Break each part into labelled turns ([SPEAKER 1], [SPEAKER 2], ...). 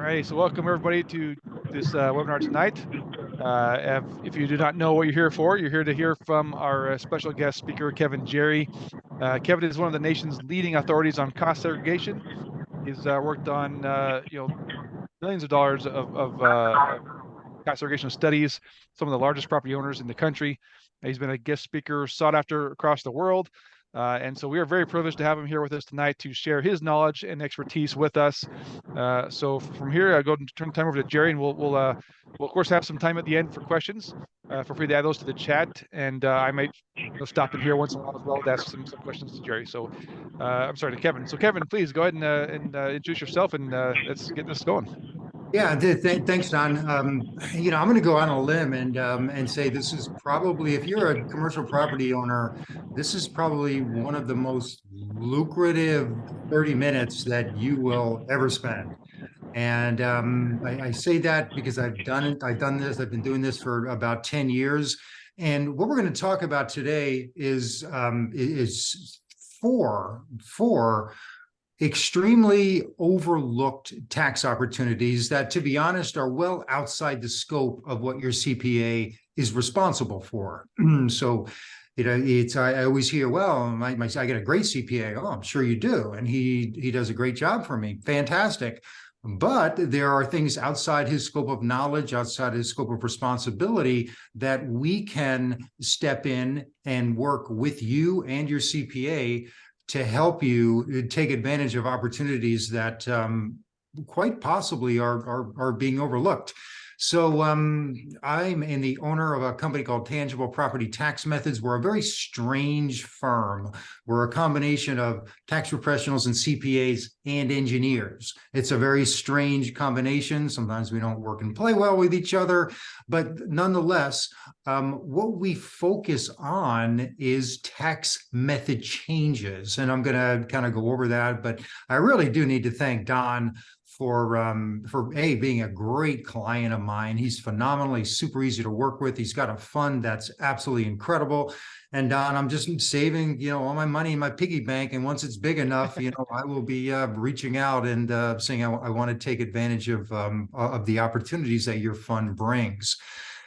[SPEAKER 1] right, so welcome everybody to this webinar tonight. If you do not know what you're here for, you're here to hear from our special guest speaker, Kevin Jerry. Kevin is one of the nation's leading authorities on cost segregation. He's worked on millions of dollars of cost segregation studies, some of the largest property owners in the country. He's been a guest speaker sought after across the world. And so we are very privileged to have him here with us tonight to share his knowledge and expertise with us. So from here, I go and turn the time over to Jerry, and we'll of course have some time at the end for questions. Feel free to add those to the chat, and I might stop in here once in a while as well to ask some questions to Jerry. So I'm sorry, to Kevin. So Kevin, please go ahead and introduce yourself, and let's get this going.
[SPEAKER 2] Yeah, thanks, Don. I'm going to go on a limb and say this is probably, if you're a commercial property owner, this is probably one of the most lucrative 30 minutes that you will ever spend. And I say that because I've done it. I've done this. I've been doing this for about 10 years. And what we're going to talk about today is four extremely overlooked tax opportunities that, to be honest, are well outside the scope of what your CPA is responsible for. So, I always hear, well, I get a great CPA. Oh, I'm sure you do. And he does a great job for me. Fantastic. But there are things outside his scope of knowledge, outside his scope of responsibility that we can step in and work with you and your CPA to help you take advantage of opportunities that quite possibly are being overlooked. So I'm the owner of a company called Tangible Property Tax Methods. We're a very strange firm. We're a combination of tax professionals and CPAs and engineers. It's a very strange combination. Sometimes we don't work and play well with each other, but nonetheless, what we focus on is tax method changes. And I'm going to kind of go over that, but I really do need to thank Don for being a great client of mine. He's phenomenally super easy to work with. He's got a fund that's absolutely incredible. And Don, I'm just saving, all my money in my piggy bank. And once it's big enough, I will be reaching out and saying I want to take advantage of the opportunities that your fund brings.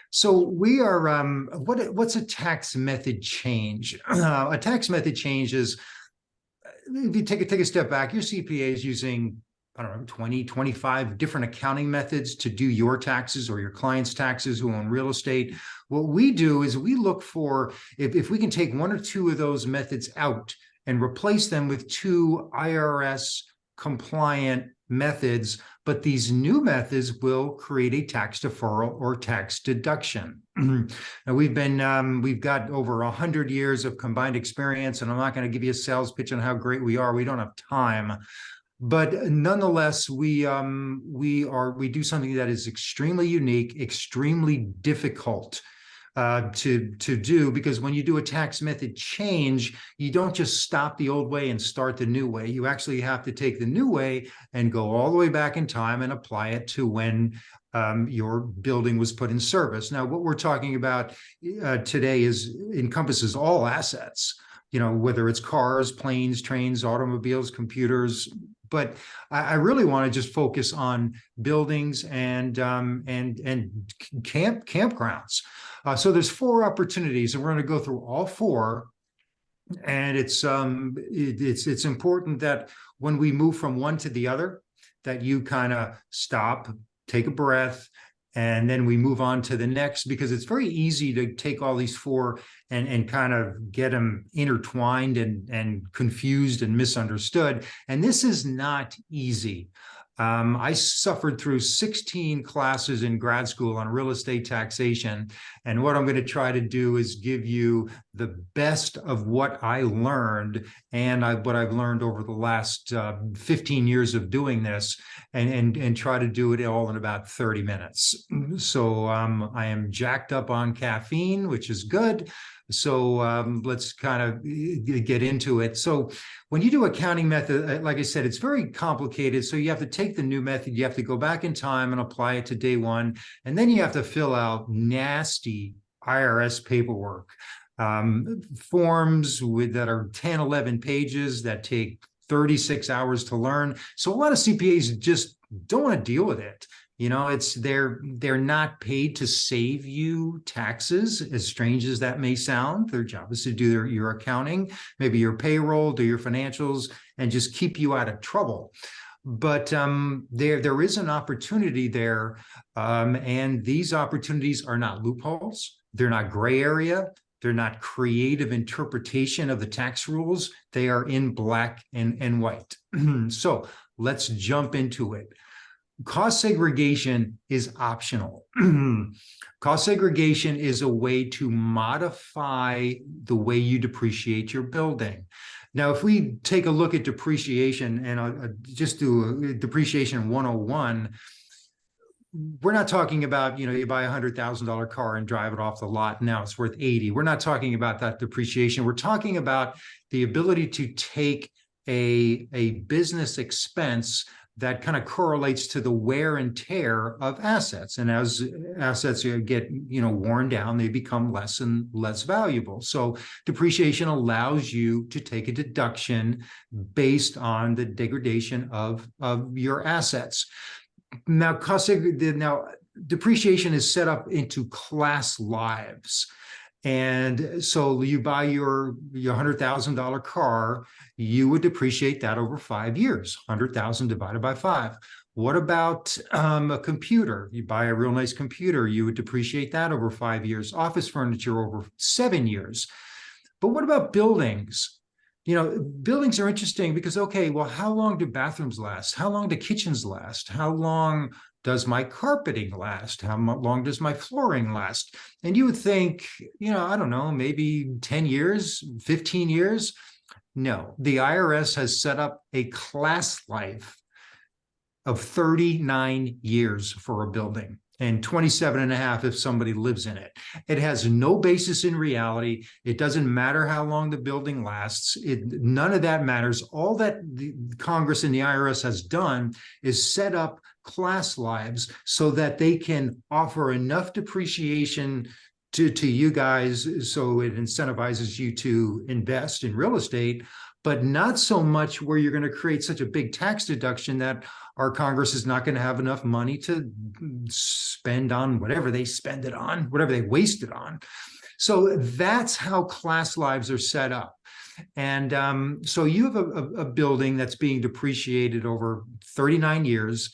[SPEAKER 2] So we are, what's a tax method change? A tax method change is, if you take a step back, your CPA is using 20, 25 different accounting methods to do your taxes or your client's taxes who own real estate. What we do is we look for, if we can take one or two of those methods out and replace them with two IRS compliant methods, but these new methods will create a tax deferral or tax deduction. Now we've got over 100 years of combined experience, and I'm not going to give you a sales pitch on how great we are. We don't have time. But nonetheless, we do something that is extremely unique, extremely difficult to do, because when you do a tax method change, you don't just stop the old way and start the new way. You actually have to take the new way and go all the way back in time and apply it to when your building was put in service. Now, what we're talking about today encompasses all assets, whether it's cars, planes, trains, automobiles, computers. But I really want to just focus on buildings and campgrounds. So there's four opportunities, and we're going to go through all four. And it's important that when we move from one to the other, that you kind of stop, take a breath, and then we move on to the next, because it's very easy to take all these four and kind of get them intertwined and confused and misunderstood. And this is not easy. I suffered through 16 classes in grad school on real estate taxation. And what I'm going to try to do is give you the best of what I learned and what I've learned over the last 15 years of doing this, and try to do it all in about 30 minutes. So I am jacked up on caffeine, which is good. So let's kind of get into it. So when you do accounting method, like I said, it's very complicated. So you have to take the new method, you have to go back in time and apply it to day one. And then you have to fill out nasty IRS paperwork, forms that are 10, 11 pages that take 36 hours to learn. So a lot of CPAs just don't want to deal with it. They're not paid to save you taxes, as strange as that may sound. Their job is to do your accounting, maybe your payroll, do your financials, and just keep you out of trouble. But there is an opportunity there, and these opportunities are not loopholes. They're not gray area. They're not creative interpretation of the tax rules. They are in black and white. So let's jump into it. Cost segregation is optional. Cost segregation is a way to modify the way you depreciate your building. Now, if we take a look at depreciation, and I'll just do a depreciation 101, we're not talking about, you buy a $100,000 car and drive it off the lot. Now it's worth 80. We're not talking about that depreciation. We're talking about the ability to take a business expense that kind of correlates to the wear and tear of assets. And as assets get, worn down, they become less and less valuable. So depreciation allows you to take a deduction based on the degradation of your assets. Now, depreciation is set up into class lives. And so you buy your $100,000 car, you would depreciate that over 5 years, 100,000 divided by 5. What about a computer? You buy a real nice computer, you would depreciate that over 5 years, office furniture over 7 years. But what about buildings? Buildings are interesting because, okay, well, how long do bathrooms last? How long do kitchens last? How long does my carpeting last? How long does my flooring last? And you would think, I don't know, maybe 10 years, 15 years. No, the IRS has set up a class life of 39 years for a building, and 27 and a half if somebody lives in it. It has no basis in reality. It doesn't matter how long the building lasts. None of that matters. All that the Congress and the IRS has done is set up class lives so that they can offer enough depreciation to you guys so it incentivizes you to invest in real estate, but not so much where you're going to create such a big tax deduction that our Congress is not going to have enough money to spend on whatever they spend it on, whatever they waste it on. So that's how class lives are set up. And so you have a building that's being depreciated over 39 years.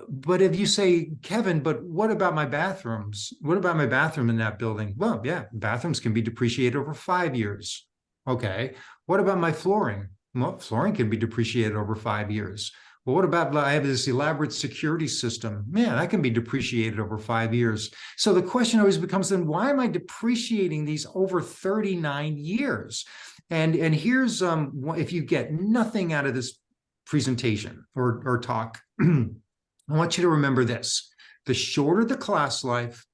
[SPEAKER 2] But if you say, Kevin, but what about my bathrooms? What about my bathroom in that building? Well, yeah, bathrooms can be depreciated over 5 years. Okay. What about my flooring? Well, flooring can be depreciated over 5 years. Well, what about, I have this elaborate security system. Man, that can be depreciated over 5 years. So the question always becomes then, why am I depreciating these over 39 years? And here's, if you get nothing out of this presentation or talk, I want you to remember this. The shorter the class life,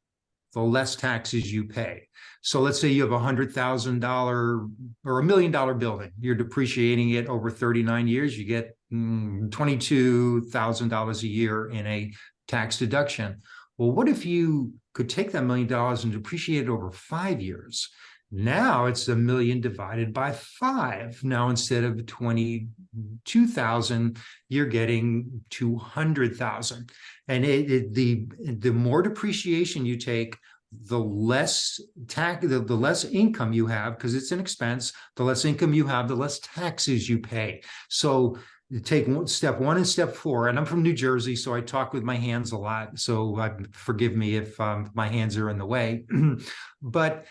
[SPEAKER 2] the less taxes you pay. So let's say you have a $100,000 or $1 million building. You're depreciating it over 39 years. You get $22,000 a year in a tax deduction. Well, what if you could take that $1 million and depreciate it over 5 years? Now it's $1 million divided by 5. Now instead of 22,000, you're getting 200,000. And the more depreciation you take, the less the less income you have, because it's an expense. The less income you have, the less taxes you pay. So take step 1 and step 4. And I'm from New Jersey, so I talk with my hands a lot. So forgive me if my hands are in the way. But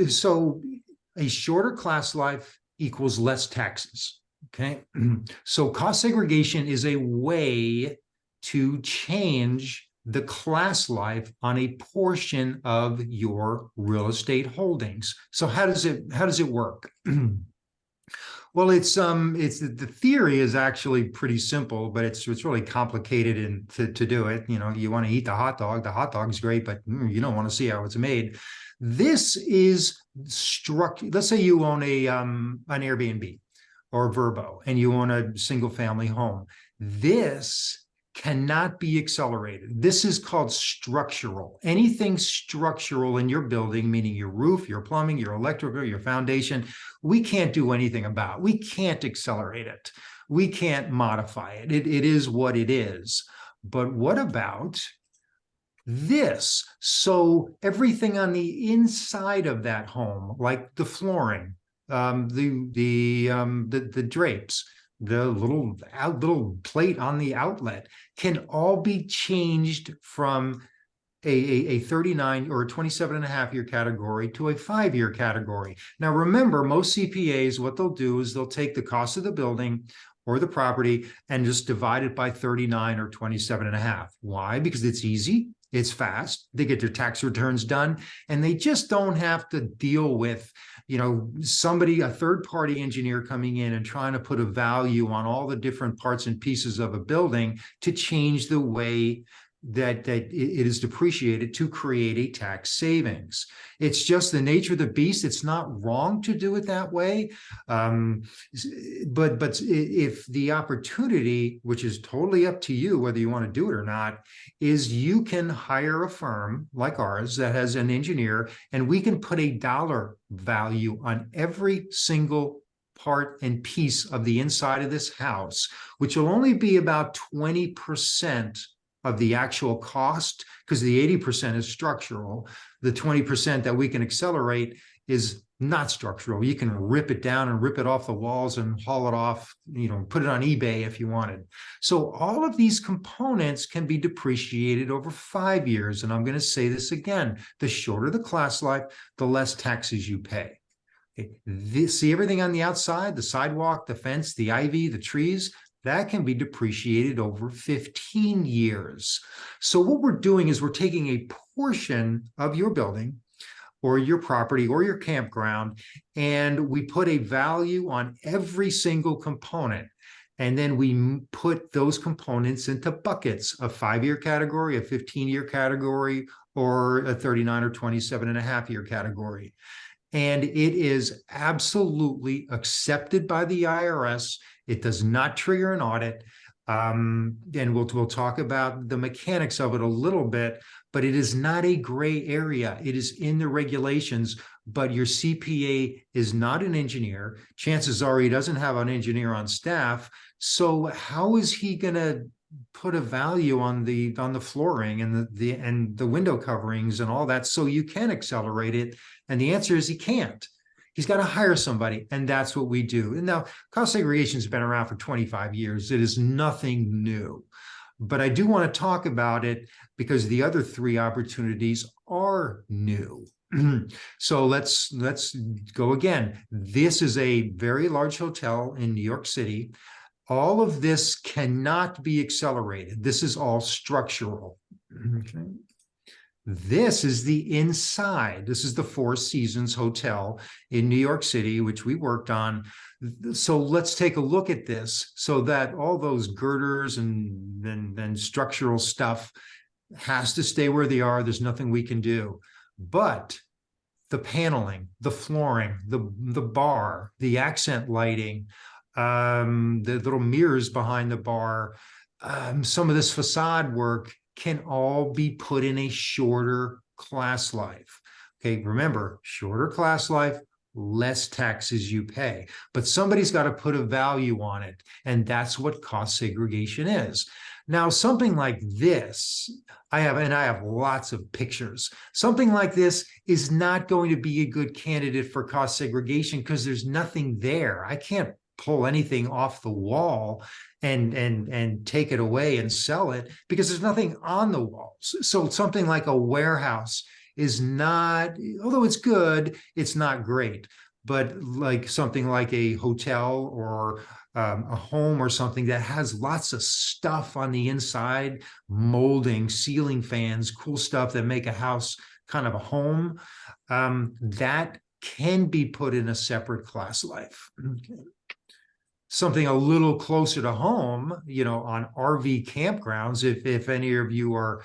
[SPEAKER 2] so a shorter class life equals less taxes. Okay. So cost segregation is a way to change the class life on a portion of your real estate holdings. So how does it work? Well, it's the theory is actually pretty simple, but it's really complicated and to do it. You want to eat the hot dog's great, but you don't want to see how it's made. This is let's say you own an Airbnb or Vrbo and you own a single family home. This cannot be accelerated. This is called structural. Anything structural in your building, meaning your roof, your plumbing, your electrical, your foundation, we can't do anything about. We can't accelerate it. We can't modify it. It is what it is. But what about this? So everything on the inside of that home, like the flooring, the drapes, the little plate on the outlet, can all be changed from a 39 or a 27.5 year category to a 5-year category. Now, remember, most CPAs, what they'll do is they'll take the cost of the building or the property and just divide it by 39 or 27.5. Why? Because it's easy. It's fast. They get their tax returns done, and they just don't have to deal with, somebody, a third-party engineer coming in and trying to put a value on all the different parts and pieces of a building to change the way that it is depreciated to create a tax savings. It's just the nature of the beast. It's not wrong to do it that way. But if the opportunity, which is totally up to you whether you want to do it or not, is you can hire a firm like ours that has an engineer, and we can put a dollar value on every single part and piece of the inside of this house, which will only be about 20% of the actual cost, because the 80% is structural. The 20% that we can accelerate is not structural. You can rip it down and rip it off the walls and haul it off, put it on eBay if you wanted. So all of these components can be depreciated over 5 years. And I'm going to say this again, the shorter the class life, the less taxes you pay. See everything on the outside, the sidewalk, the fence, the ivy, the trees, that can be depreciated over 15 years. So what we're doing is we're taking a portion of your building or your property or your campground, and we put a value on every single component. And then we put those components into buckets, a 5-year category, a 15-year category, or a 39 or 27.5-year category. And it is absolutely accepted by the IRS. It does not trigger an audit. And we'll talk about the mechanics of it a little bit, but it is not a gray area. It is in the regulations, but your CPA is not an engineer. Chances are he doesn't have an engineer on staff. So how is he going to put a value on the flooring and the window coverings and all that so you can accelerate it? And the answer is he can't. He's got to hire somebody, and that's what we do. And now, cost segregation has been around for 25 years. It is nothing new. But I do want to talk about it because the other 3 opportunities are new. So let's go again. This is a very large hotel in New York City. All of this cannot be accelerated. This is all structural. Okay. This is the inside. This is the Four Seasons Hotel in New York City, which we worked on. So let's take a look at this so that all those girders and structural stuff has to stay where they are. There's nothing we can do. But the paneling, the flooring, the bar, the accent lighting, the little mirrors behind the bar, some of this facade work can all be put in a shorter class life. Okay, remember, shorter class life, less taxes you pay. But somebody's got to put a value on it, and that's what cost segregation is. Now, something like this, I have lots of pictures. Something like this is not going to be a good candidate for cost segregation because there's nothing there. I can't pull anything off the wall and take it away and sell it because there's nothing on the walls. So something like a warehouse is not, although it's good, it's not great. But like something like a hotel or a home or something that has lots of stuff on the inside, molding, ceiling fans, cool stuff that make a house kind of a home, that can be put in a separate class life. Okay. Something a little closer to home, on RV campgrounds, if any of you are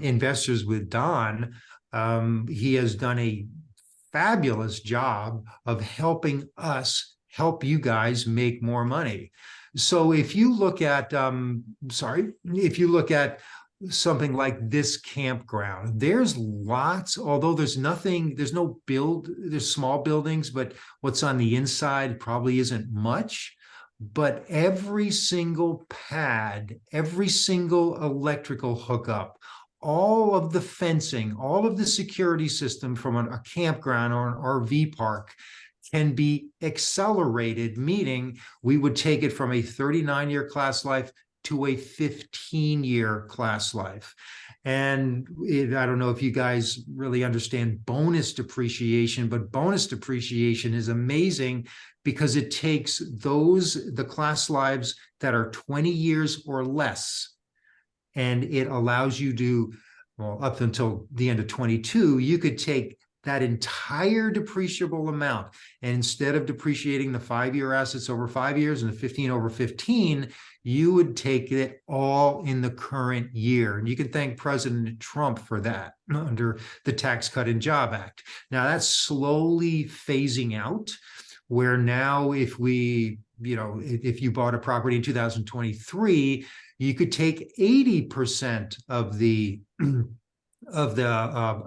[SPEAKER 2] investors with Don, he has done a fabulous job of helping us help you guys make more money. So if you look at, if you look at something like this campground, there's lots, although there's small buildings, but what's on the inside probably isn't much. But every single pad, every single electrical hookup, all of the fencing, all of the security system from a campground or an RV park can be accelerated, meaning we would take it from a 39-year class life to a 15-year class life. And I don't know if you guys really understand bonus depreciation, but bonus depreciation is amazing because it takes the class lives that are 20 years or less, and it allows you to, well, up until the end of 22, you could take that entire depreciable amount. And instead of depreciating the 5-year assets over 5 years and the 15 over 15, you would take it all in the current year. And you can thank President Trump for that under the Tax Cut and Job Act. Now that's slowly phasing out, where now if you bought a property in 2023, you could take 80% of the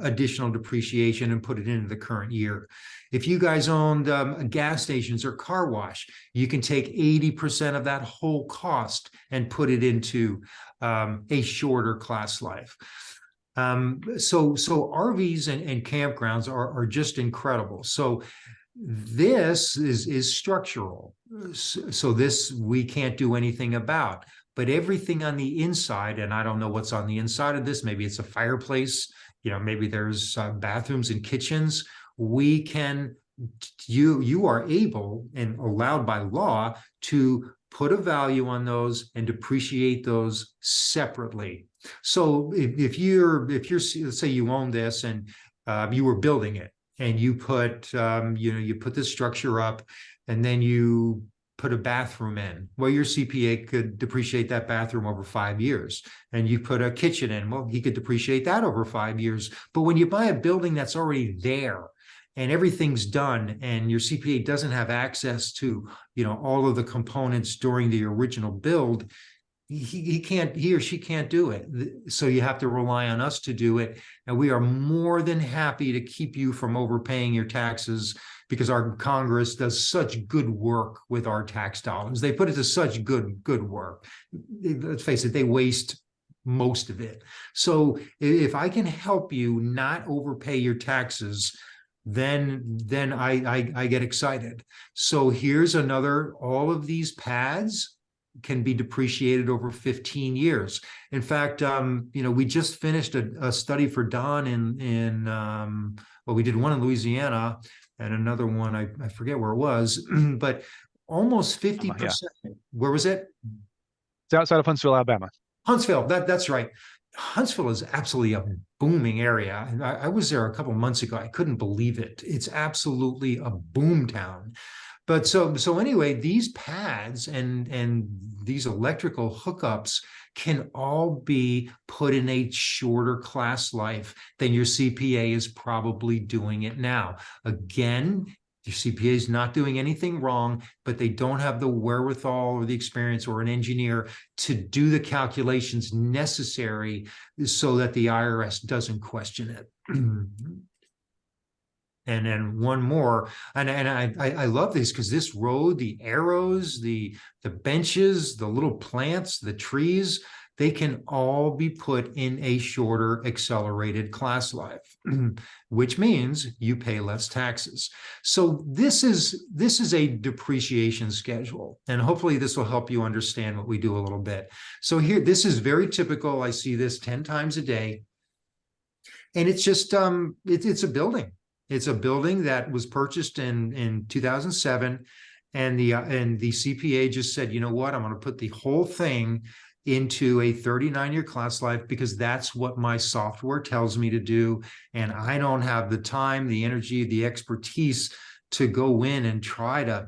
[SPEAKER 2] additional depreciation and put it into the current year. If you guys owned gas stations or car wash, you can take 80% of that whole cost and put it into a shorter class life. So RVs and campgrounds are just incredible. So this is structural. So this we can't do anything about. But everything on the inside, and I don't know what's on the inside of this, maybe it's a fireplace, maybe there's bathrooms and kitchens. You are able and allowed by law to put a value on those and depreciate those separately. So if you're, let's say you own this and you were building it, and you put, you put this structure up, and then you put a bathroom in. Well, your CPA could depreciate that bathroom over 5 years. And you put a kitchen in. Well, he could depreciate that over 5 years. But when you buy a building that's already there and everything's done, and your CPA doesn't have access to, all of the components during the original build, he or she can't do it. So you have to rely on us to do it. And we are more than happy to keep you from overpaying your taxes, because our Congress does such good work with our tax dollars. They put it to such good work. Let's face it, they waste most of it. So if I can help you not overpay your taxes, then I get excited. So here's another, all of these pads can be depreciated over 15 years. In fact, we just finished a study for Don we did one in Louisiana and another one, I forget where it was, but almost 50%. Where was it?
[SPEAKER 1] It's outside of Huntsville, Alabama.
[SPEAKER 2] Huntsville, that's right. Huntsville is absolutely a booming area. I was there a couple of months ago. I couldn't believe it. It's absolutely a boom town. But so anyway, these pads and these electrical hookups can all be put in a shorter class life than your CPA is probably doing it now. Again, your CPA is not doing anything wrong, but they don't have the wherewithal or the experience or an engineer to do the calculations necessary so that the IRS doesn't question it. And then one more, and I love this because this road, the arrows, the benches, the little plants, the trees, they can all be put in a shorter accelerated class life, which means you pay less taxes. So this is a depreciation schedule, and hopefully this will help you understand what we do a little bit. So here, this is very typical. I see this 10 times a day, and it's just it's a building. It's a building that was purchased in 2007, and the CPA just said, you know what, I'm going to put the whole thing into a 39-year class life because that's what my software tells me to do, and I don't have the time, the energy, the expertise to go in and try to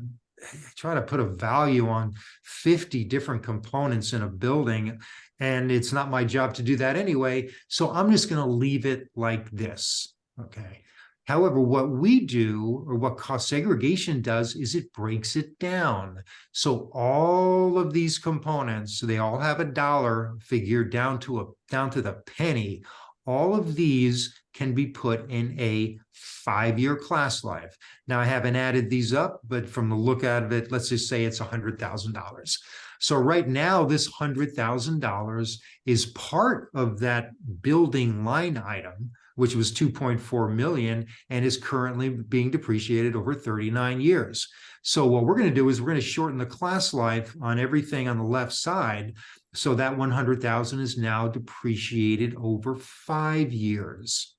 [SPEAKER 2] put a value on 50 different components in a building, and it's not my job to do that anyway. So I'm just going to leave it like this. Okay. However, what we do, or what cost segregation does, is it breaks it down. So all of these components, so they all have a dollar figure down to the penny. All of these can be put in a 5-year class life. Now, I haven't added these up, but from the look out of it, let's just say it's $100,000. So right now, this $100,000 is part of that building line item, which was 2.4 million and is currently being depreciated over 39 years. So what we're going to do is we're going to shorten the class life on everything on the left side. So that 100,000 is now depreciated over 5 years.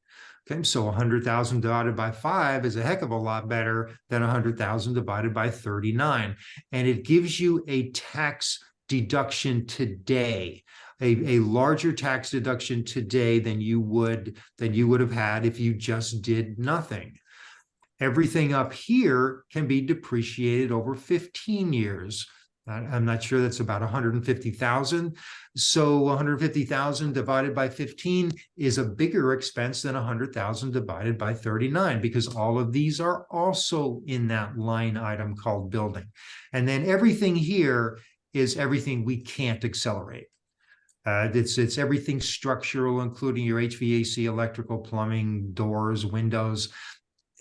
[SPEAKER 2] Okay, so 100,000 divided by 5 is a heck of a lot better than 100,000 divided by 39. And it gives you a tax deduction today. A larger tax deduction today than you would have had if you just did nothing. Everything up here can be depreciated over 15 years. I'm not sure, that's about 150,000. So 150,000 divided by 15 is a bigger expense than 100,000 divided by 39, because all of these are also in that line item called building. And then everything here is everything we can't accelerate. It's everything structural, including your HVAC, electrical, plumbing, doors, windows.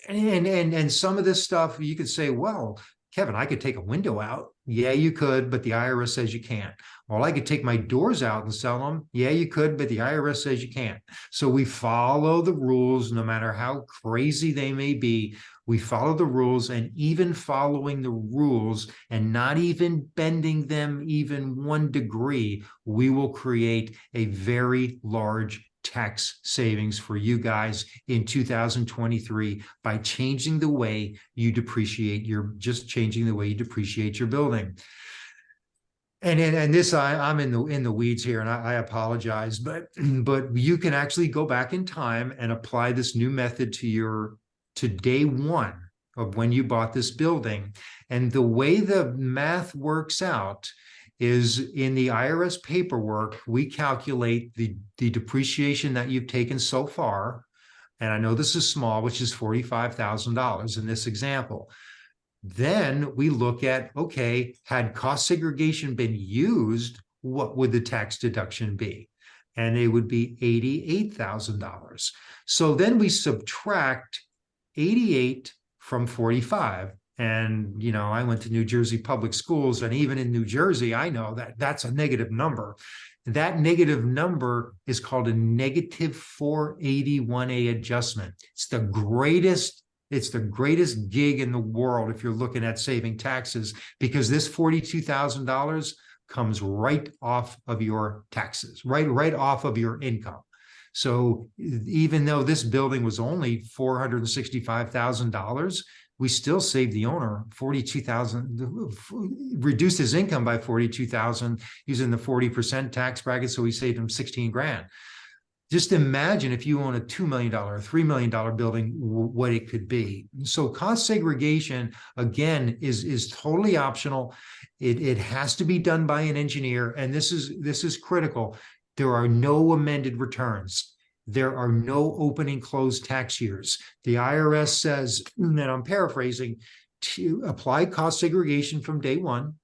[SPEAKER 2] And some of this stuff you could say, well, Kevin, I could take a window out. Yeah, you could, but the IRS says you can't. Well, I could take my doors out and sell them. Yeah, you could, but the IRS says you can't. So we follow the rules, no matter how crazy they may be. We follow the rules, and even following the rules and not even bending them even 1 degree, we will create a very large tax savings for you guys in 2023 by changing the way you depreciate changing the way you depreciate your building. And this, I'm in the weeds here, and I apologize, but you can actually go back in time and apply this new method to day one of when you bought this building. And the way the math works out is, in the IRS paperwork, we calculate the depreciation that you've taken so far. And I know this is small, which is $45,000 in this example. Then we look at, okay, had cost segregation been used, what would the tax deduction be? And it would be $88,000. So then we subtract 88 from 45. And, I went to New Jersey public schools, and even in New Jersey, I know that that's a negative number. That negative number is called a negative 481A adjustment. It's the greatest gig in the world if you're looking at saving taxes, because this $42,000 comes right off of your taxes, right off of your income. So even though this building was only $465,000, we still saved the owner $42,000, reduced his income by $42,000 using the 40% tax bracket. So we saved him 16 grand. Just imagine if you own a $2 million, $3 million building, what it could be. So cost segregation, again, is totally optional. It has to be done by an engineer. And this is critical. There are no amended returns. There are no open and closed tax years. The IRS says, and I'm paraphrasing, to apply cost segregation from day one,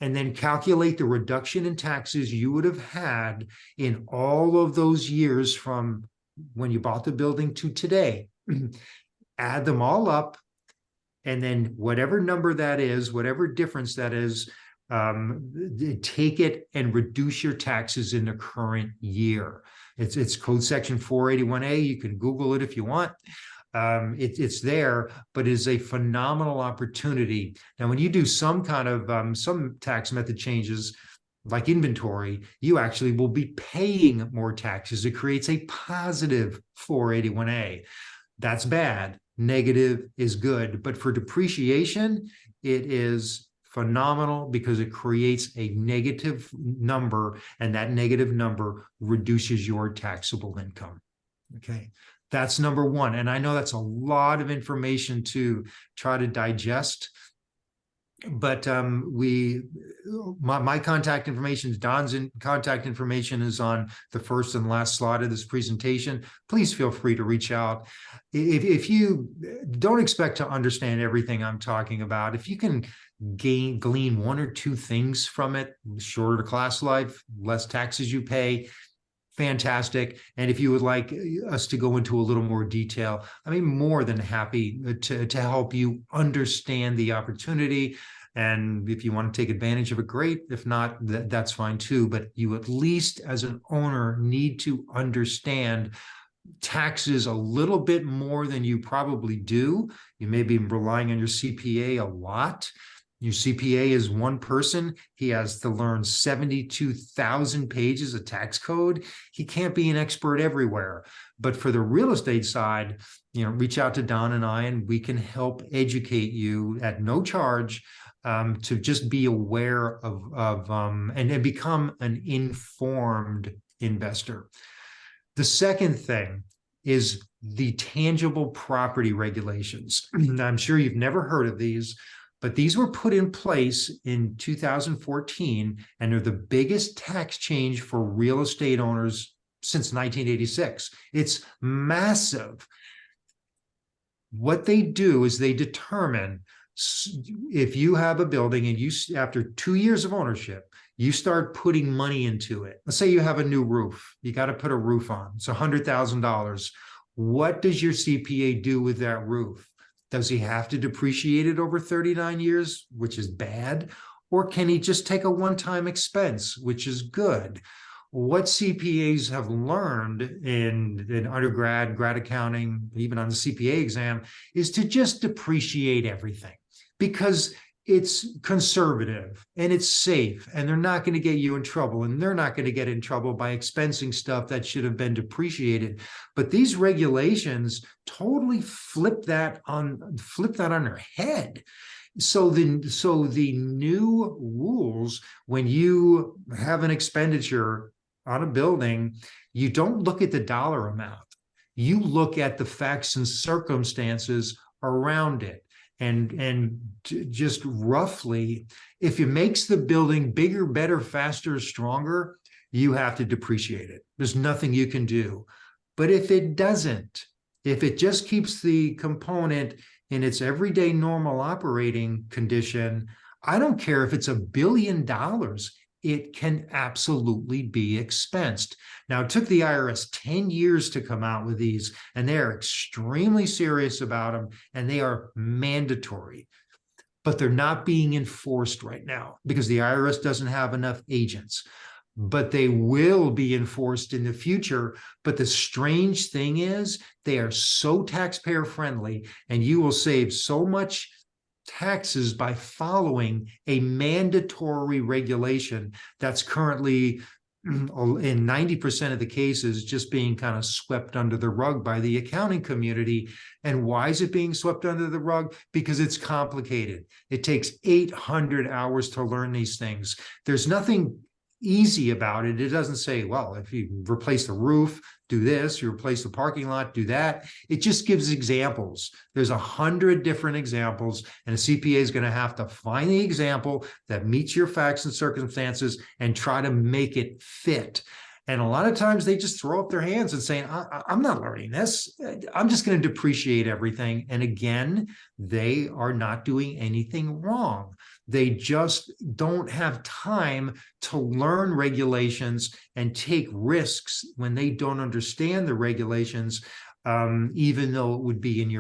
[SPEAKER 2] and then calculate the reduction in taxes you would have had in all of those years from when you bought the building to today. Add them all up, and then whatever number that is, whatever difference that is, take it and reduce your taxes in the current year. It's code section 481A. You can Google it if you want. It's there, but it is a phenomenal opportunity. Now, when you do some kind of some tax method changes, like inventory, you actually will be paying more taxes. It creates a positive 481A. That's bad. Negative is good. But for depreciation, it is phenomenal because it creates a negative number, and that negative number reduces your taxable income. Okay, that's number one. And I know that's a lot of information to try to digest. but my contact information, Don's contact information is on the first and last slide of this presentation. Please feel free to reach out. If you don't expect to understand everything I'm talking about, if you can glean one or two things from it, shorter class life, less taxes you pay, fantastic. And if you would like us to go into a little more detail, I mean, more than happy to help you understand the opportunity. And if you want to take advantage of it, great. If not, that's fine too. But you at least as an owner need to understand taxes a little bit more than you probably do. You may be relying on your CPA a lot. Your CPA is one person. He has to learn 72,000 pages of tax code. He can't be an expert everywhere. But for the real estate side, reach out to Don and I, and we can help educate you at no charge to just be aware of and become an informed investor. The second thing is the tangible property regulations. I'm sure you've never heard of these, but these were put in place in 2014, and they're the biggest tax change for real estate owners since 1986. It's massive. What they do is they determine if you have a building and after 2 years of ownership, you start putting money into it. Let's say you have a new roof. You got to put a roof on. It's $100,000. What does your CPA do with that roof? Does he have to depreciate it over 39 years, which is bad? Or can he just take a one-time expense, which is good? What CPAs have learned in undergrad, grad accounting, even on the CPA exam, is to just depreciate everything, because it's conservative and it's safe, and they're not going to get you in trouble, and they're not going to get in trouble by expensing stuff that should have been depreciated. But these regulations totally flip that on their head. So the new rules, when you have an expenditure on a building, you don't look at the dollar amount. You look at the facts and circumstances around it. And just roughly, if it makes the building bigger, better, faster, stronger, you have to depreciate it. There's nothing you can do. But if it doesn't, if it just keeps the component in its everyday normal operating condition, I don't care if it's $1 billion, it can absolutely be expensed. Now, it took the IRS 10 years to come out with these, and they are extremely serious about them, and they are mandatory. But they're not being enforced right now because the IRS doesn't have enough agents. But they will be enforced in the future. But the strange thing is, they are so taxpayer friendly, and you will save so much taxes by following a mandatory regulation that's currently in 90% of the cases just being kind of swept under the rug by the accounting community. And why is it being swept under the rug? Because it's complicated. It takes 800 hours to learn these things. There's nothing easy about it. It doesn't say, well, if you replace the roof, do this, you replace the parking lot, do that. It just gives examples. There's 100 different examples, and a CPA is going to have to find the example that meets your facts and circumstances and try to make it fit. And a lot of times they just throw up their hands and saying, I'm not learning this. I'm just going to depreciate everything. And again, they are not doing anything wrong. They just don't have time to learn regulations and take risks when they don't understand the regulations, even though it would be in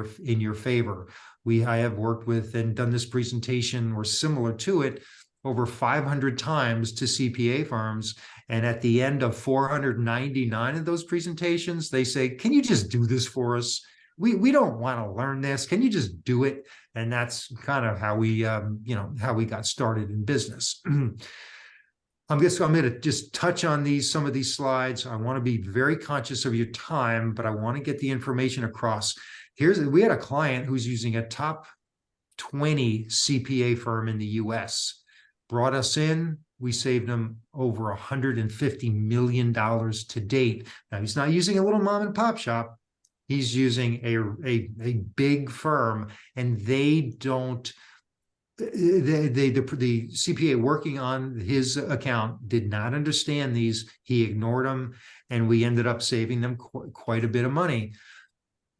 [SPEAKER 2] your favor. I have worked with and done this presentation or similar to it over 500 times to CPA firms. And at the end of 499 of those presentations, they say, can you just do this for us? We don't want to learn this. Can you just do it? And that's kind of how we got started in business. I'm going to just touch on some of these slides. I want to be very conscious of your time, but I want to get the information across. We had a client who's using a top 20 CPA firm in the US. Brought us in, we saved him over $150 million to date. Now, he's not using a little mom and pop shop. He's using a big firm, and they don't the CPA working on his account did not understand these. He ignored them, and we ended up saving them quite a bit of money.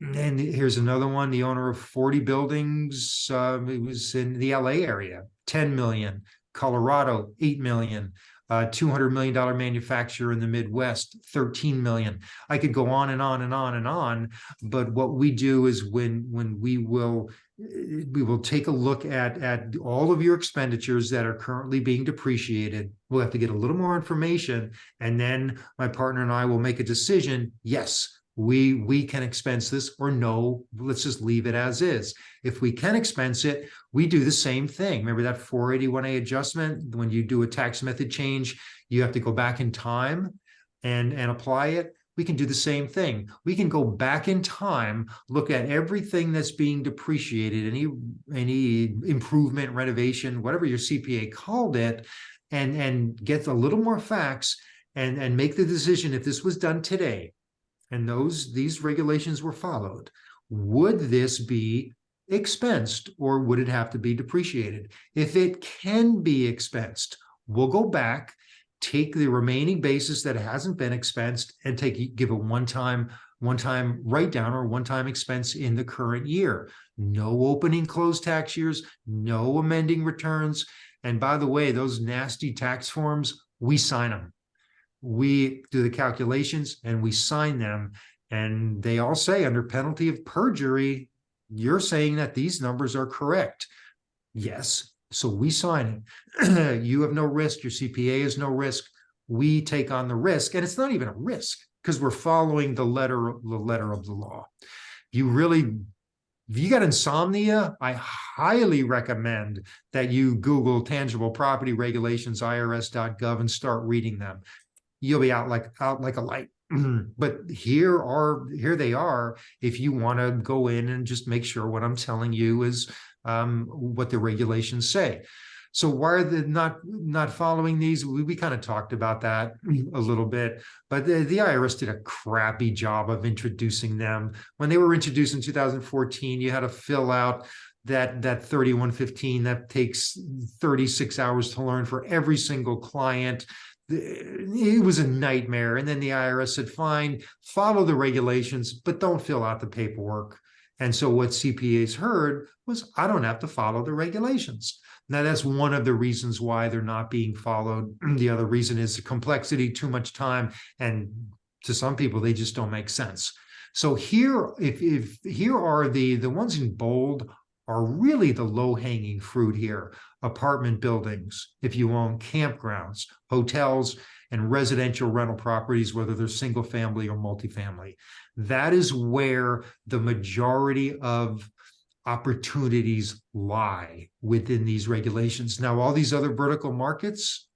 [SPEAKER 2] And here's another one. The owner of 40 buildings, it was in the LA area, 10 million. Colorado, 8 million. $200 million manufacturer in the Midwest, 13 million. I could go on and on and on and on. But what we do is when we will take a look at all of your expenditures that are currently being depreciated. We'll have to get a little more information, and then my partner and I will make a decision. Yes, we can expense this, or no, let's just leave it as is. If we can expense it, we do the same thing. Remember that 481A adjustment? When you do a tax method change, you have to go back in time and apply it. We can do the same thing. We can go back in time, look at everything that's being depreciated, any improvement, renovation, whatever your CPA called it, and get a little more facts and make the decision. If this was done today, and these regulations were followed, would this be expensed, or would it have to be depreciated? If it can be expensed, we'll go back, take the remaining basis that hasn't been expensed, and give a one-time write down or one-time expense in the current year. No opening close tax years, no amending returns. And by the way, those nasty tax forms, we sign them. We do the calculations and we sign them, and they all say, under penalty of perjury, you're saying that these numbers are correct. Yes, so we sign it. You have no risk. Your CPA has no risk. We take on the risk, and it's not even a risk because we're following the letter of the law. If you got insomnia, I highly recommend that you Google tangible property regulations, irs.gov, and start reading them. You'll be out like a light. But here they are. If you want to go in and just make sure what I'm telling you is what the regulations say. So why are they not following these? We kind of talked about that a little bit, but the IRS did a crappy job of introducing them. When they were introduced in 2014, you had to fill out that 3115 that takes 36 hours to learn for every single client. It was a nightmare. And then the IRS said, fine, follow the regulations, but don't fill out the paperwork. And so what CPAs heard was, I don't have to follow the regulations. Now, that's one of the reasons why they're not being followed. The other reason is the complexity, too much time, and to some people, they just don't make sense. So here, if here are the ones in bold are really the low-hanging fruit here. Apartment buildings, if you own campgrounds, hotels, and residential rental properties, whether they're single family or multifamily. That is where the majority of opportunities lie within these regulations. Now, all these other vertical markets,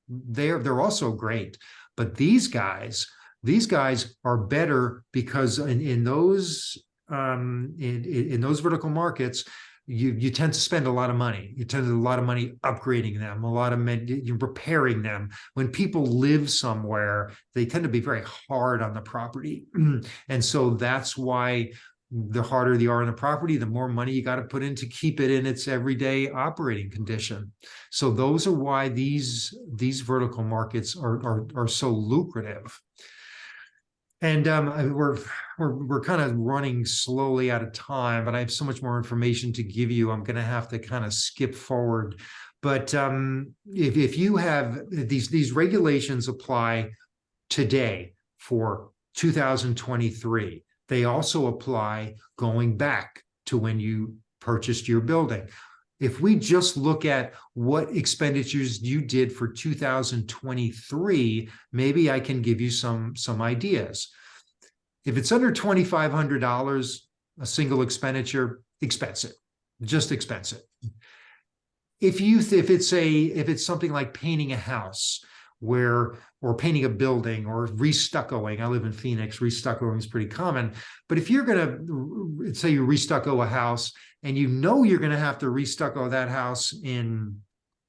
[SPEAKER 2] they're also great, but these guys are better because in those vertical markets, you tend to spend a lot of money. You tend to spend a lot of money upgrading them, you're repairing them. When people live somewhere, they tend to be very hard on the property. And so that's why the harder they are on the property, the more money you got to put in to keep it in its everyday operating condition. So those are why these vertical markets are so lucrative. And we're kind of running slowly out of time, but I have so much more information to give you. I'm going to have to kind of skip forward. But if you have these regulations apply today for 2023, they also apply going back to when you purchased your building. If we just look at what expenditures you did for 2023, maybe I can give you some ideas. If it's under $2,500, a single expenditure, expense it. Just expense it. If it's something like painting a house, or painting a building, or restuccoing. I live in Phoenix. Restuccoing is pretty common. But if you're going to say you restucco a house, and you know you're going to have to restucco that house in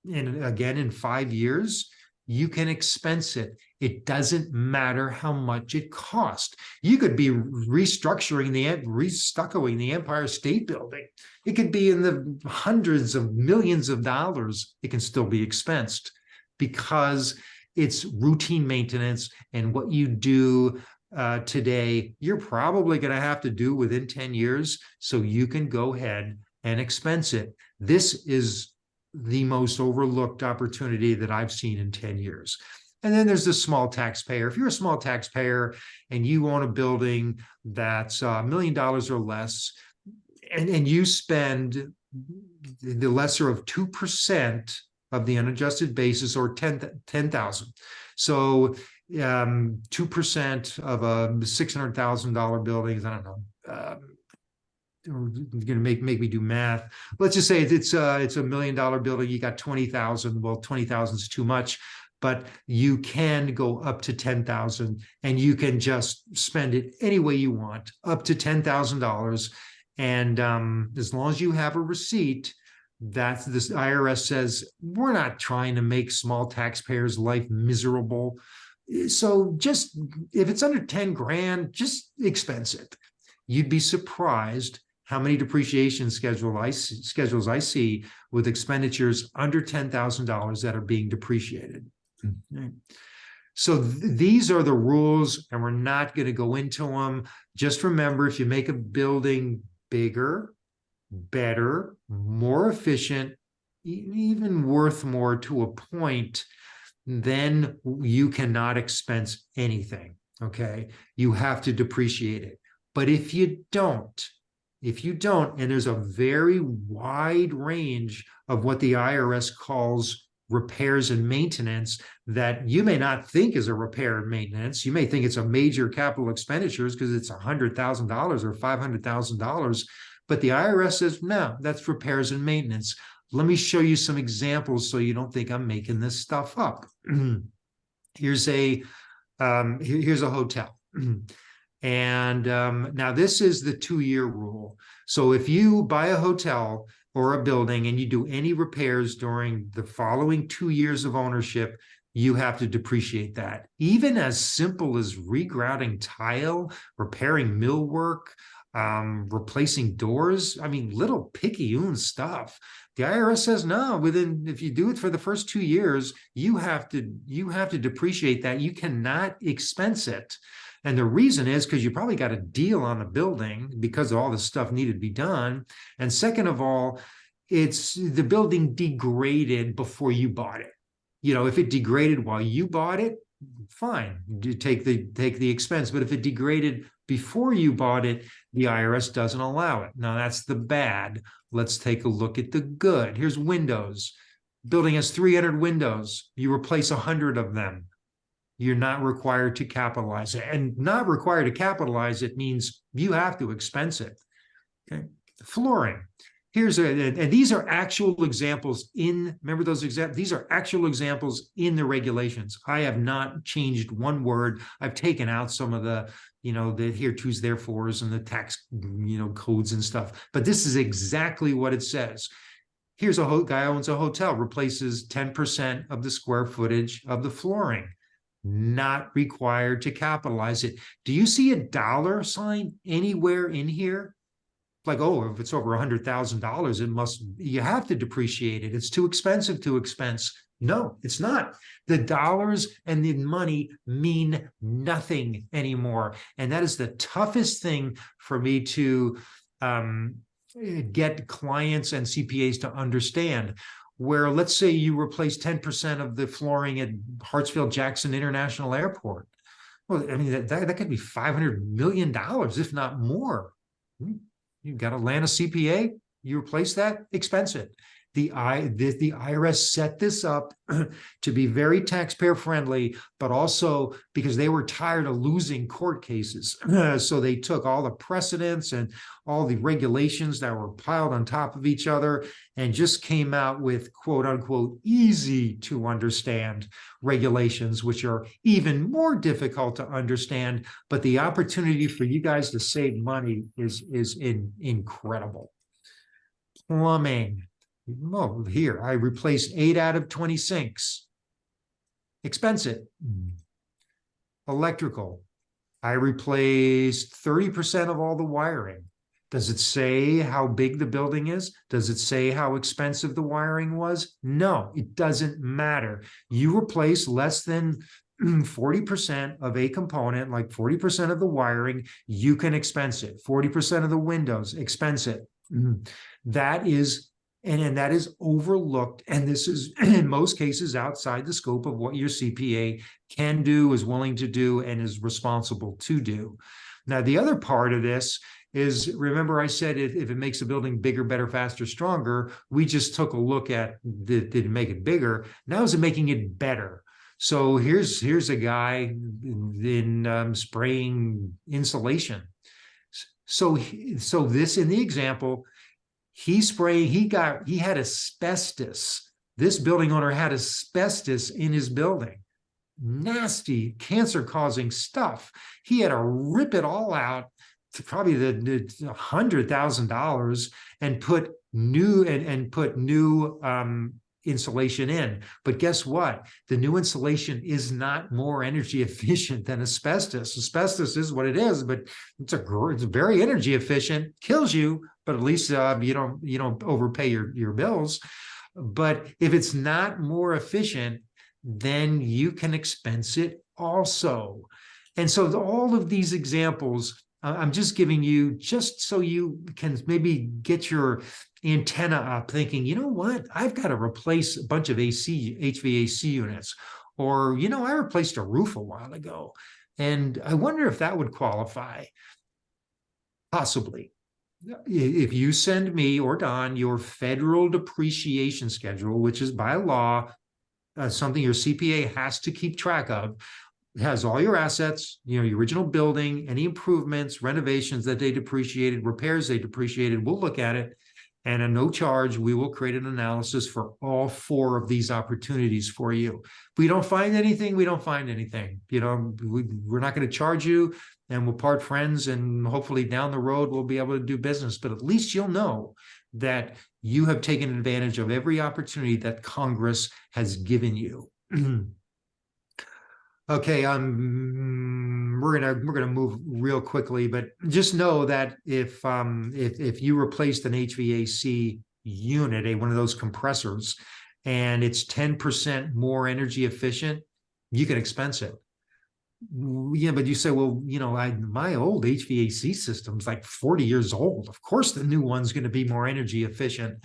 [SPEAKER 2] 5 years, you can expense it. It doesn't matter how much it cost. You could be restructuring restuccoing the Empire State Building. It could be in the hundreds of millions of dollars. It can still be expensed because it's routine maintenance, and what you do today, you're probably going to have to do within 10 years, so you can go ahead and expense it. This is the most overlooked opportunity that I've seen in 10 years. And then there's the small taxpayer. If you're a small taxpayer and you own a building that's $1 million or less, and you spend the lesser of 2% of the unadjusted basis, or 10,000. So 2% of a $600,000 building, I don't know, going to make me do math. Let's just say it's a $1 million building. You got 20,000. Well, 20,000 is too much, but you can go up to 10,000, and you can just spend it any way you want, up to $10,000. And as long as you have a receipt, that this IRS says, we're not trying to make small taxpayers' life miserable. So just, if it's under 10 grand, just expense it. You'd be surprised how many depreciation schedules I see with expenditures under $10,000 that are being depreciated. So these are the rules, and we're not going to go into them. Just remember, if you make a building bigger, better, more efficient, even worth more to a point, then you cannot expense anything, okay? You have to depreciate it. But if you don't, and there's a very wide range of what the IRS calls repairs and maintenance that you may not think is a repair and maintenance. You may think it's a major capital expenditures because it's $100,000 or $500,000. But the IRS says, no, that's repairs and maintenance. Let me show you some examples so you don't think I'm making this stuff up. Here's a hotel. And now this is the 2-year rule. So if you buy a hotel or a building and you do any repairs during the following 2 years of ownership, you have to depreciate that. Even as simple as regrouting tile, repairing millwork, replacing doors. I mean, little picayune stuff. The IRS says, no, if you do it for the first 2 years, you have to depreciate that. You cannot expense it. And the reason is because you probably got a deal on the building because all this stuff needed to be done. And second of all, it's the building degraded before you bought it. You know, if it degraded while you bought it, fine, you take the expense. But if it degraded before you bought it, the IRS doesn't allow it. Now that's the bad. Let's take a look at the good. Here's windows. Building has 300 windows. You replace 100 of them. You're not required to capitalize it. And not required to capitalize it means you have to expense it. Okay. Flooring. And these are actual examples remember those examples? These are actual examples in the regulations. I have not changed one word. I've taken out some of the here to's, therefores, and the tax, codes and stuff. But this is exactly what it says. Here's a guy owns a hotel, replaces 10% of the square footage of the flooring. Not required to capitalize it. Do you see a dollar sign anywhere in here? Like, oh, if it's over $100,000, you have to depreciate it. It's too expensive to expense. No, it's not. The dollars and the money mean nothing anymore. And that is the toughest thing for me to get clients and CPAs to understand. Where let's say you replace 10% of the flooring at Hartsfield-Jackson International Airport. Well, I mean, that could be $500 million, if not more. You've got to land a CPA, you replace that, expense it. The IRS set this up to be very taxpayer friendly, but also because they were tired of losing court cases. So they took all the precedents and all the regulations that were piled on top of each other and just came out with quote unquote easy to understand regulations, which are even more difficult to understand. But the opportunity for you guys to save money is incredible. Plumbing. Oh, here, I replaced 8 out of 20 sinks. expense it. Electrical, I replaced 30% of all the wiring. Does it say how big the building is? Does it say how expensive the wiring was? No, it doesn't matter. You replace less than 40% of a component, like 40% of the wiring, you can expense it. 40% of the windows, expense it. That is, and that is overlooked. And this is in most cases outside the scope of what your CPA can do, is willing to do, and is responsible to do. Now, the other part of this is, remember I said if it makes a building bigger, better, faster, stronger, we just took a look at, did it make it bigger? Now is it making it better? So here's a guy in spraying insulation. So this, in the example, he had asbestos. This building owner had asbestos in his building. Nasty cancer-causing stuff. He had to rip it all out to probably the $100,000 and put new insulation in. But guess what? The new insulation is not more energy efficient than asbestos. Asbestos is what it is, but it's very energy efficient. Kills you, but at least you don't overpay your bills. But if it's not more efficient, then you can expense it also. And so all of these examples, I'm just giving you just so you can maybe get your antenna up thinking, you know what, I've got to replace a bunch of HVAC units, or, I replaced a roof a while ago, and I wonder if that would qualify. Possibly. If you send me or Don your federal depreciation schedule, which is by law, something your CPA has to keep track of, it has all your assets, your original building, any improvements, renovations that they depreciated, repairs they depreciated. We'll look at it, and at no charge, we will create an analysis for all 4 of these opportunities for you. If we don't find anything, we don't find anything. We're not going to charge you, and we'll part friends, and hopefully down the road we'll be able to do business. But at least you'll know that you have taken advantage of every opportunity that Congress has given you. Okay, we're gonna move real quickly, but just know that if you replaced an HVAC unit, one of those compressors, and it's 10% more energy efficient, you can expense it. Yeah, but you say, well, my old HVAC system's like 40 years old. Of course, the new one's going to be more energy efficient.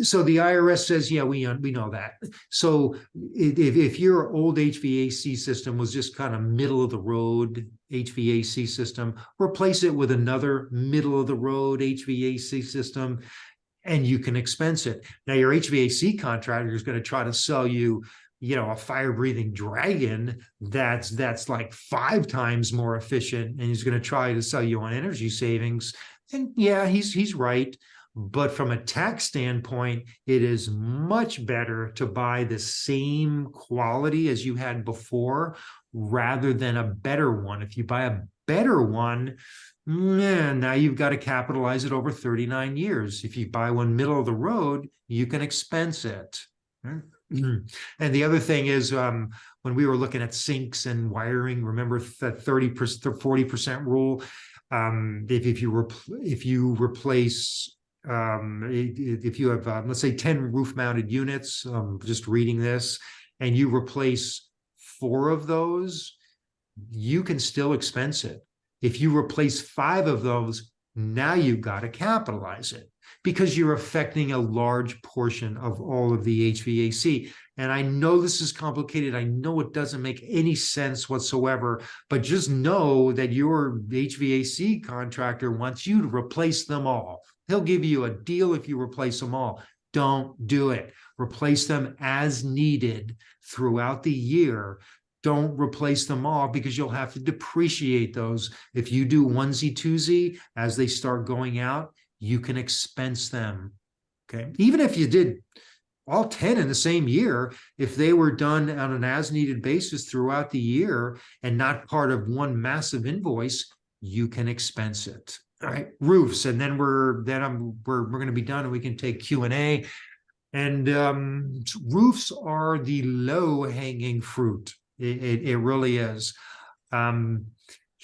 [SPEAKER 2] So the IRS says, yeah, we know that. So if your old HVAC system was just kind of middle of the road HVAC system, replace it with another middle of the road HVAC system, and you can expense it. Now your HVAC contractor is going to try to sell you, a fire-breathing dragon that's like 5 times more efficient, and he's going to try to sell you on energy savings. And yeah, he's right. But from a tax standpoint, it is much better to buy the same quality as you had before rather than a better one. If you buy a better one, now you've got to capitalize it over 39 years. If you buy one middle of the road, you can expense it. And the other thing is, when we were looking at sinks and wiring, remember that 40% rule? If you replace, if you have, let's say 10 roof-mounted units, just reading this, and you replace 4 of those, you can still expense it. If you replace 5 of those, now you've got to capitalize it, because you're affecting a large portion of all of the HVAC. And I know this is complicated. I know it doesn't make any sense whatsoever, but just know that your HVAC contractor wants you to replace them all. He'll give you a deal if you replace them all. Don't do it. Replace them as needed throughout the year. Don't replace them all, because you'll have to depreciate those. If you do onesie twosie as they start going out, you can expense them. Okay. Even if you did all 10 in the same year, if they were done on an as needed basis throughout the year and not part of one massive invoice, you can expense it. All right, roofs, and then we're going to be done, and we can take Q&A. And roofs are the low-hanging fruit. It really is.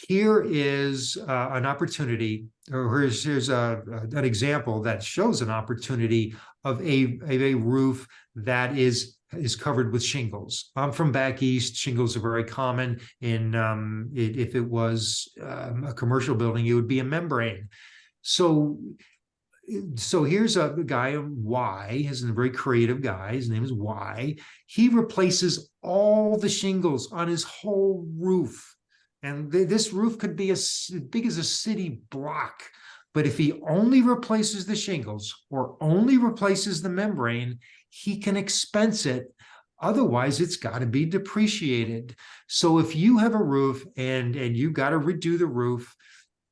[SPEAKER 2] Here is an opportunity, or here's an example that shows an opportunity of a roof that is covered with shingles. I'm from back east. Shingles are very common. If it was a commercial building, it would be a membrane. So here's a guy, Y, he's a very creative guy. His name is Y. He replaces all the shingles on his whole roof. And this roof could be as big as a city block. But if he only replaces the shingles or only replaces the membrane, he can expense it. Otherwise, it's got to be depreciated. So if you have a roof and you got to redo the roof,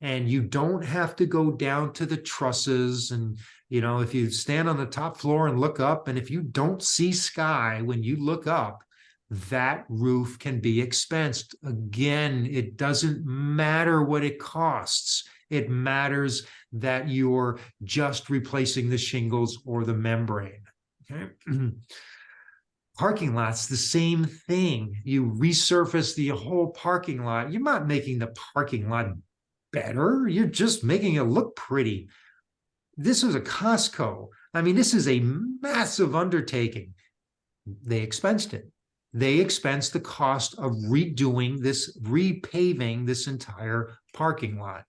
[SPEAKER 2] and you don't have to go down to the trusses. And, if you stand on the top floor and look up, and if you don't see sky when you look up, that roof can be expensed. Again, it doesn't matter what it costs. It matters that you're just replacing the shingles or the membrane. Okay. Parking lots, the same thing. You resurface the whole parking lot. You're not making the parking lot better. You're just making it look pretty. This is a Costco. I mean, this is a massive undertaking. They expensed it. They expensed the cost of repaving this entire parking lot.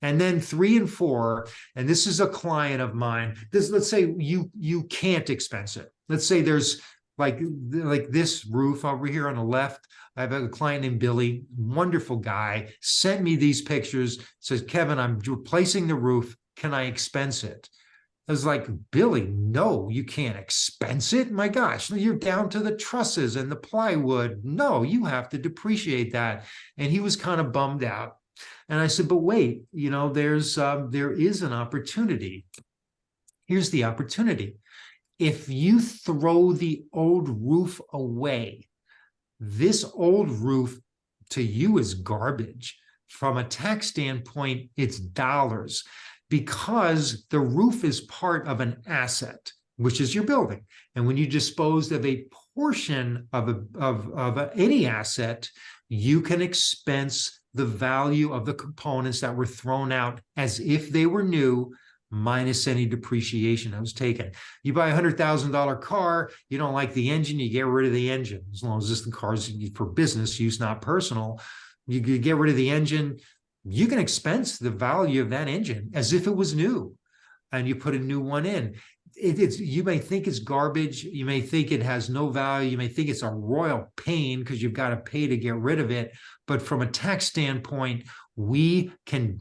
[SPEAKER 2] And then 3 and 4, and this is a client of mine. Let's say you can't expense it. Let's say there's like this roof over here on the left. I have a client named Billy, wonderful guy, sent me these pictures, says, Kevin, I'm replacing the roof. Can I expense it? I was like, Billy, no, you can't expense it. My gosh, you're down to the trusses and the plywood. No, you have to depreciate that. And he was kind of bummed out. And I said, but wait, there is an opportunity. Here's the opportunity. If you throw the old roof away, this old roof to you is garbage. From a tax standpoint, it's dollars, because the roof is part of an asset, which is your building. And when you dispose of a portion of any asset, you can expense the value of the components that were thrown out as if they were new, minus any depreciation that was taken. You buy a $100,000 car, you don't like the engine, you get rid of the engine. As long as the car's for business use, not personal, you get rid of the engine. You can expense the value of that engine as if it was new, and you put a new one in. You may think it's garbage. You may think it has no value. You may think it's a royal pain because you've got to pay to get rid of it. But from a tax standpoint, we can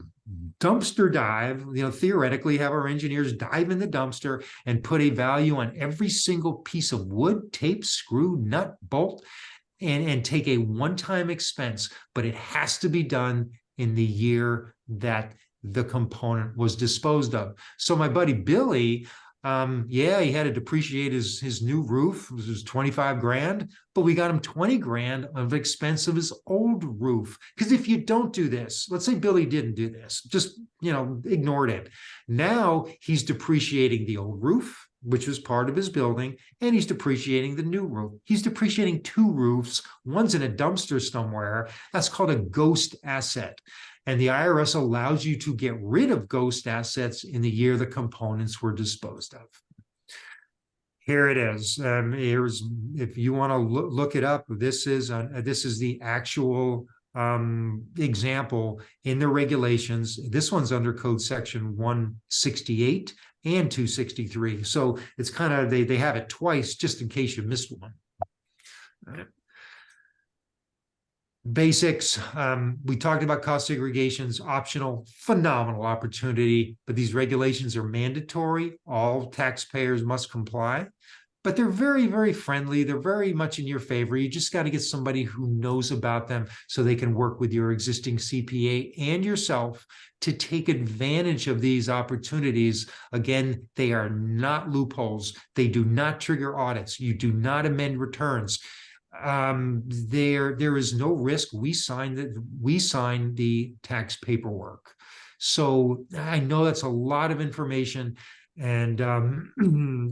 [SPEAKER 2] dumpster dive, theoretically have our engineers dive in the dumpster and put a value on every single piece of wood, tape, screw, nut, bolt, and take a one-time expense, but it has to be done in the year that the component was disposed of. So my buddy Billy, he had to depreciate his new roof. It was 25 grand, but we got him 20 grand of expense of his old roof. Because if you don't do this, let's say Billy didn't do this, just, ignored it. Now he's depreciating the old roof, which was part of his building, and he's depreciating the new roof. He's depreciating 2 roofs. One's in a dumpster somewhere. That's called a ghost asset. And the IRS allows you to get rid of ghost assets in the year the components were disposed of. Here it is. Here's, if you want to look it up, this is the actual example in the regulations. This one's under code section 168 and 263. So it's kind of, they have it twice just in case you missed one. All right. Basics. We talked about cost segregations, optional, phenomenal opportunity, but these regulations are mandatory. All taxpayers must comply, but they're very, very friendly. They're very much in your favor. You just got to get somebody who knows about them so they can work with your existing CPA and yourself to take advantage of these opportunities. Again, they are not loopholes. They do not trigger audits. You do not amend returns. There is no risk. We sign the tax paperwork. So I know that's a lot of information. And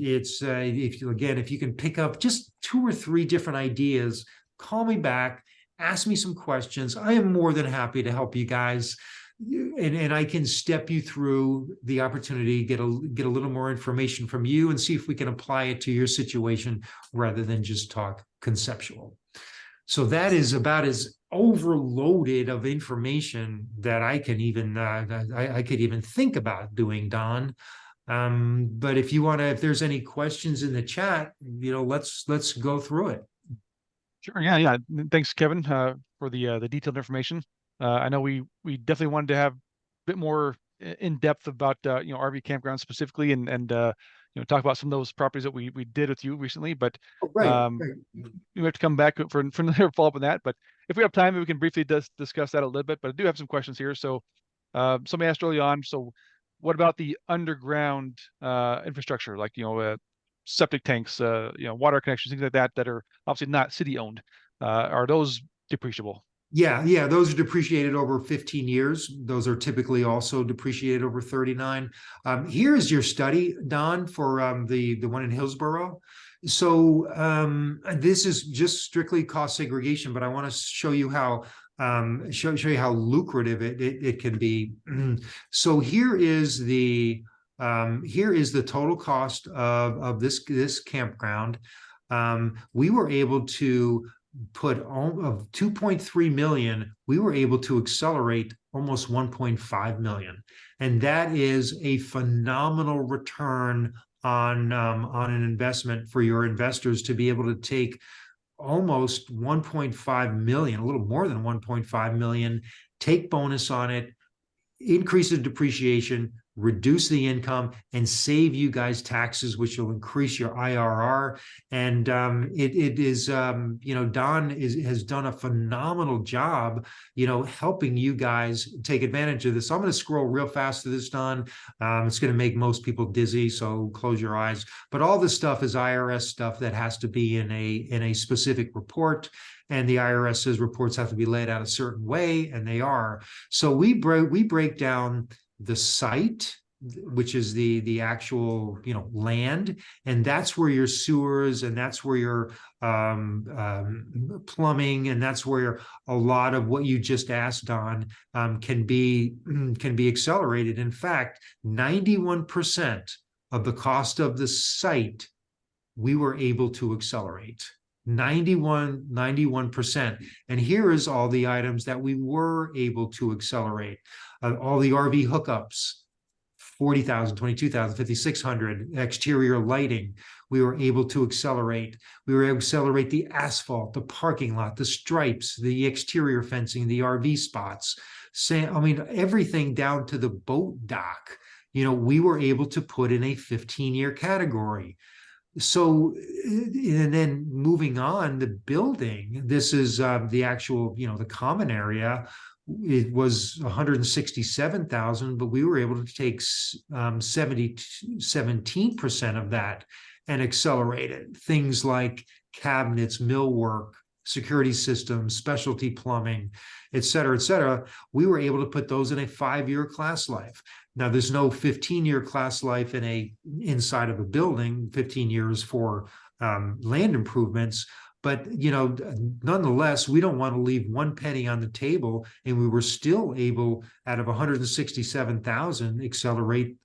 [SPEAKER 2] it's if you can pick up just 2 or 3 different ideas, call me back, ask me some questions. I am more than happy to help you guys. And I can step you through the opportunity, get a little more information from you, and see if we can apply it to your situation rather than just talk conceptual. So that is about as overloaded of information that I can even I could even think about doing, Don. But if you want to, if there's any questions in the chat, let's go through it.
[SPEAKER 1] Sure. Yeah. Thanks, Kevin, for the detailed information. I know we definitely wanted to have a bit more in depth about RV campgrounds specifically, and talk about some of those properties that we did with you recently. But
[SPEAKER 2] Right.
[SPEAKER 1] we have to come back for another follow up on that. But if we have time, maybe we can briefly discuss that a little bit. But I do have some questions here. So somebody asked early on. So what about the underground infrastructure, like septic tanks, water connections, things like that are obviously not city owned? Are those depreciable?
[SPEAKER 2] Yeah, those are depreciated over 15 years. Those are typically also depreciated over 39. Here is your study, Don, for the one in Hillsborough. So this is just strictly cost segregation, but I want to show you how show you how lucrative it can be. So here is the total cost of this campground. We were able to put of 2.3 million, we were able to accelerate almost 1.5 million. And that is a phenomenal return on an investment for your investors to be able to take almost 1.5 million, a little more than 1.5 million, take bonus on it, increase the depreciation, reduce the income, and save you guys taxes, which will increase your IRR. And it is, Don has done a phenomenal job, helping you guys take advantage of this. So I'm going to scroll real fast through this, Don. It's going to make most people dizzy, so close your eyes. But all this stuff is IRS stuff that has to be in a specific report. And the IRS's reports have to be laid out a certain way, and they are. So we break down the site, which is the actual land, and that's where your sewers, and that's where your plumbing, and that's where a lot of what you just asked on can be accelerated. In fact, 91% of the cost of the site we were able to accelerate. 91%. And here is all the items that we were able to accelerate. All the RV hookups, 40,000, 22,000, 5,600, exterior lighting, we were able to accelerate. We were able to accelerate the asphalt, the parking lot, the stripes, the exterior fencing, the RV spots. Everything down to the boat dock, we were able to put in a 15-year category. So, and then moving on, the building, this is the actual, the common area. It was 167,000, but we were able to take 17% of that and accelerate it. Things like cabinets, millwork, security systems, specialty plumbing, et cetera, we were able to put those in a 5-year class life. Now, there's no 15-year class life inside of a building, 15 years for land improvements. But, nonetheless, we don't want to leave one penny on the table. And we were still able, out of 167,000, accelerate,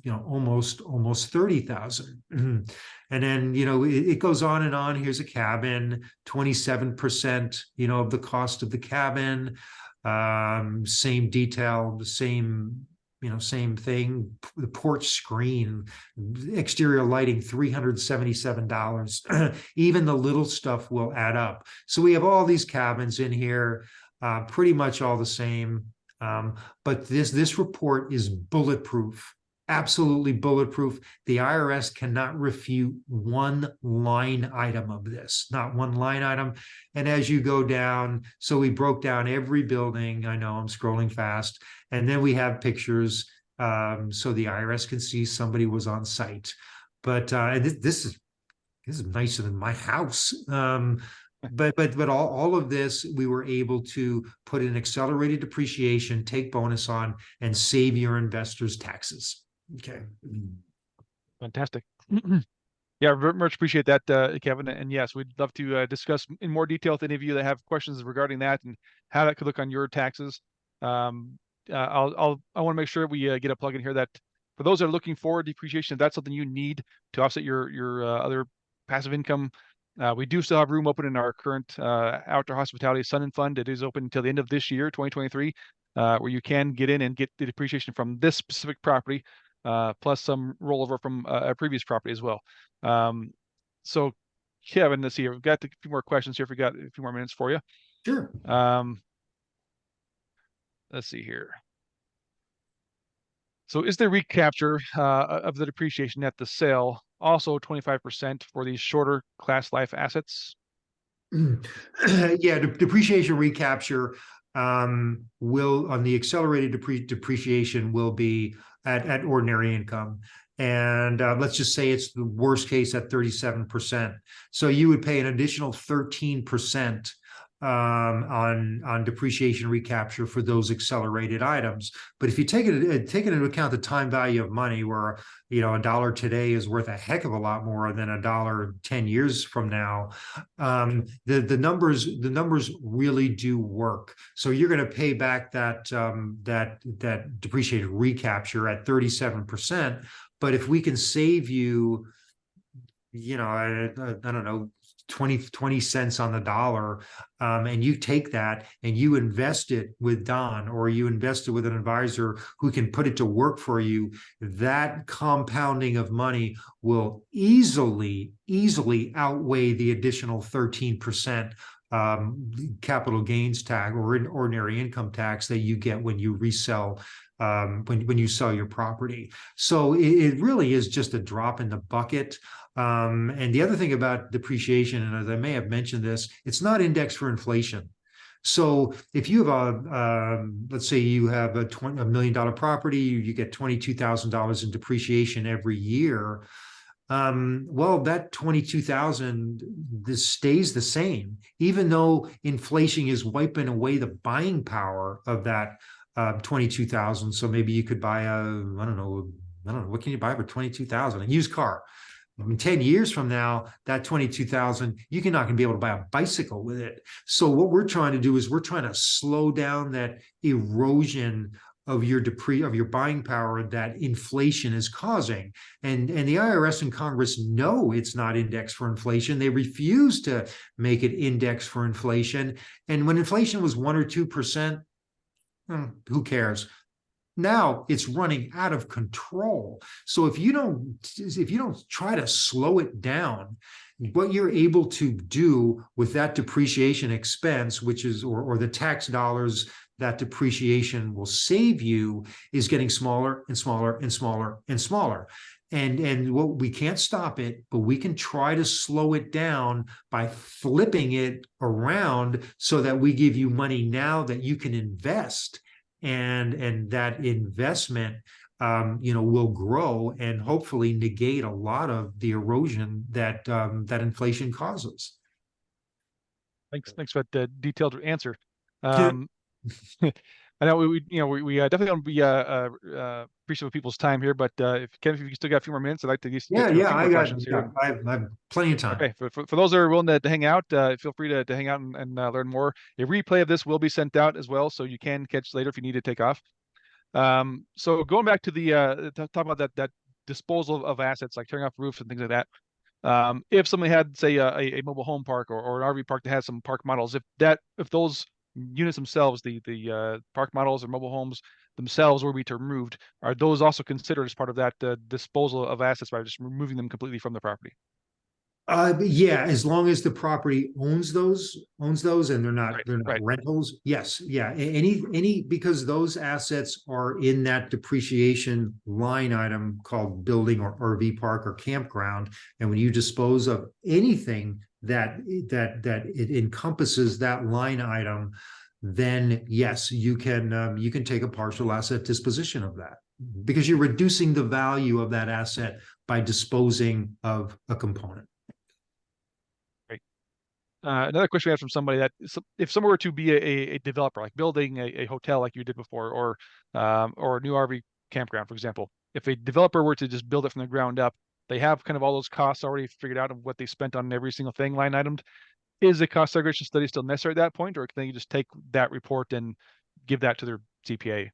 [SPEAKER 2] almost 30,000. And then, it goes on and on. Here's a cabin, 27%, of the cost of the cabin, same detail, the same thing. The porch screen, exterior lighting, $377. Even the little stuff will add up. So we have all these cabins in here, pretty much all the same. But this report is bulletproof. Absolutely bulletproof. The IRS cannot refute one line item of this, not one line item. And as you go down, so we broke down every building. I know I'm scrolling fast. And then we have pictures so the IRS can see somebody was on site. But this is nicer than my house. But all of this, we were able to put in accelerated depreciation, take bonus on, and save your investors taxes. Okay.
[SPEAKER 1] Fantastic. Yeah, very much appreciate that, Kevin. And yes, we'd love to discuss in more detail with any of you that have questions regarding that and how that could look on your taxes. I want to make sure we get a plug in here that for those that are looking for depreciation, if that's something you need to offset your other passive income. We do still have room open in our current outdoor hospitality Sun and Fund. It is open until the end of this year, 2023, where you can get in and get the depreciation from this specific property, plus some rollover from a previous property as well. So Kevin, let's see here. We've got a few more questions here if we got a few more minutes for you.
[SPEAKER 2] Sure.
[SPEAKER 1] Let's see here. So is the recapture of the depreciation at the sale also 25% for these shorter class life assets?
[SPEAKER 2] Yeah, depreciation recapture will on the accelerated depreciation will be at ordinary income. And let's just say it's the worst case at 37%. So you would pay an additional 13% on depreciation recapture for those accelerated items. But if you take into account the time value of money, where a dollar today is worth a heck of a lot more than a dollar 10 years from now, the numbers really do work. So you're going to pay back that depreciated recapture at 37%. But if we can save you, I don't know, 20 cents on the dollar, and you take that and you invest it with Don, or you invest it with an advisor who can put it to work for you, that compounding of money will easily outweigh the additional 13% capital gains tax or ordinary income tax that you get when you resell, when you sell your property. So it really is just a drop in the bucket. And the other thing about depreciation, and as I may have mentioned this, it's not indexed for inflation. So if you have let's say you have a $1 million property, you get $22,000 in depreciation every year. Well, that 22,000, this stays the same, even though inflation is wiping away the buying power of that 22,000. So maybe you could buy I don't know, what can you buy for 22,000? A used car. I mean, 10 years from now, that 22,000, you're not going to be able to buy a bicycle with it. So what we're trying to do is we're trying to slow down that erosion of your buying power that inflation is causing. And the IRS and Congress know it's not indexed for inflation. They refuse to make it indexed for inflation. And when inflation was 1 or 2%, who cares? Now it's running out of control. So if you don't try to slow it down, what you're able to do with that depreciation expense, which is or the tax dollars that depreciation will save you, is getting smaller and smaller and smaller and smaller. And what we can't stop it, but we can try to slow it down by flipping it around so that we give you money now that you can invest. And that investment, will grow and hopefully negate a lot of the erosion that inflation causes.
[SPEAKER 1] Thanks for that detailed answer. I know we definitely don't be appreciative of people's time here, but if you still got a few more minutes, I'd like to get through a few more questions here.
[SPEAKER 2] I have plenty of time.
[SPEAKER 1] Okay, for those that are willing to hang out, feel free to hang out and learn more. A replay of this will be sent out as well, so you can catch later if you need to take off. So going back to the talk about that disposal of assets, like tearing off roofs and things like that. If somebody had, say, a mobile home park or an RV park that has some park models, if those units themselves, the park models or mobile homes themselves were to be removed, are those also considered as part of that disposal of assets by just removing them completely from the property?
[SPEAKER 2] Yeah, as long as the property owns those and they're not
[SPEAKER 1] Right.
[SPEAKER 2] rentals. Yes. Yeah. Any because those assets are in that depreciation line item called building or RV park or campground. And when you dispose of anything that it encompasses that line item, then yes, you can take a partial asset disposition of that, because you're reducing the value of that asset by disposing of a component.
[SPEAKER 1] Another question we have from somebody that if someone were to be a developer, like building a hotel like you did before, or a new RV campground, for example, if a developer were to just build it from the ground up, they have kind of all those costs already figured out of what they spent on every single thing line itemed. Is a cost segregation study still necessary at that point, or can they just take that report and give that to their CPA?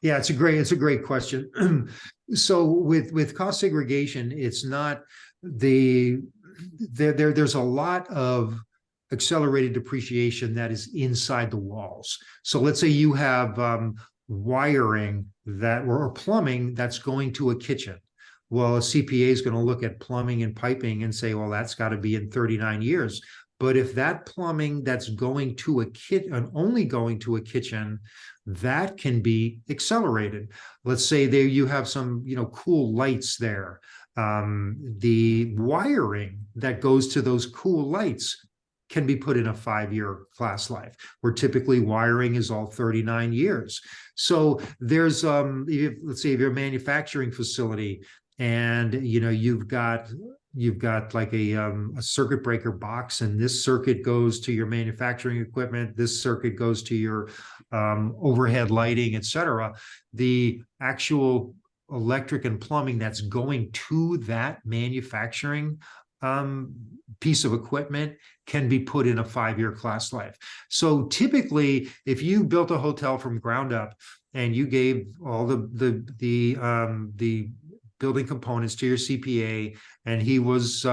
[SPEAKER 2] Yeah, it's a great question. So with cost segregation, it's not there's a lot of accelerated depreciation that is inside the walls. So let's say you have wiring that or plumbing that's going to a kitchen. Well, a CPA is going to look at plumbing and piping and say, well, that's got to be in 39 years. But if that plumbing that's going to a kitchen, only going to a kitchen, that can be accelerated. Let's say there you have some, cool lights there. The wiring that goes to those cool lights can be put in a 5-year class life, where typically wiring is all 39 years. So there's, let's say if you're a manufacturing facility and, you've got like a circuit breaker box, and this circuit goes to your manufacturing equipment, this circuit goes to your overhead lighting, etc. The actual electric and plumbing that's going to that manufacturing piece of equipment can be put in a 5-year class life. So typically, if you built a hotel from ground up and you gave all the building components to your CPA, and he was,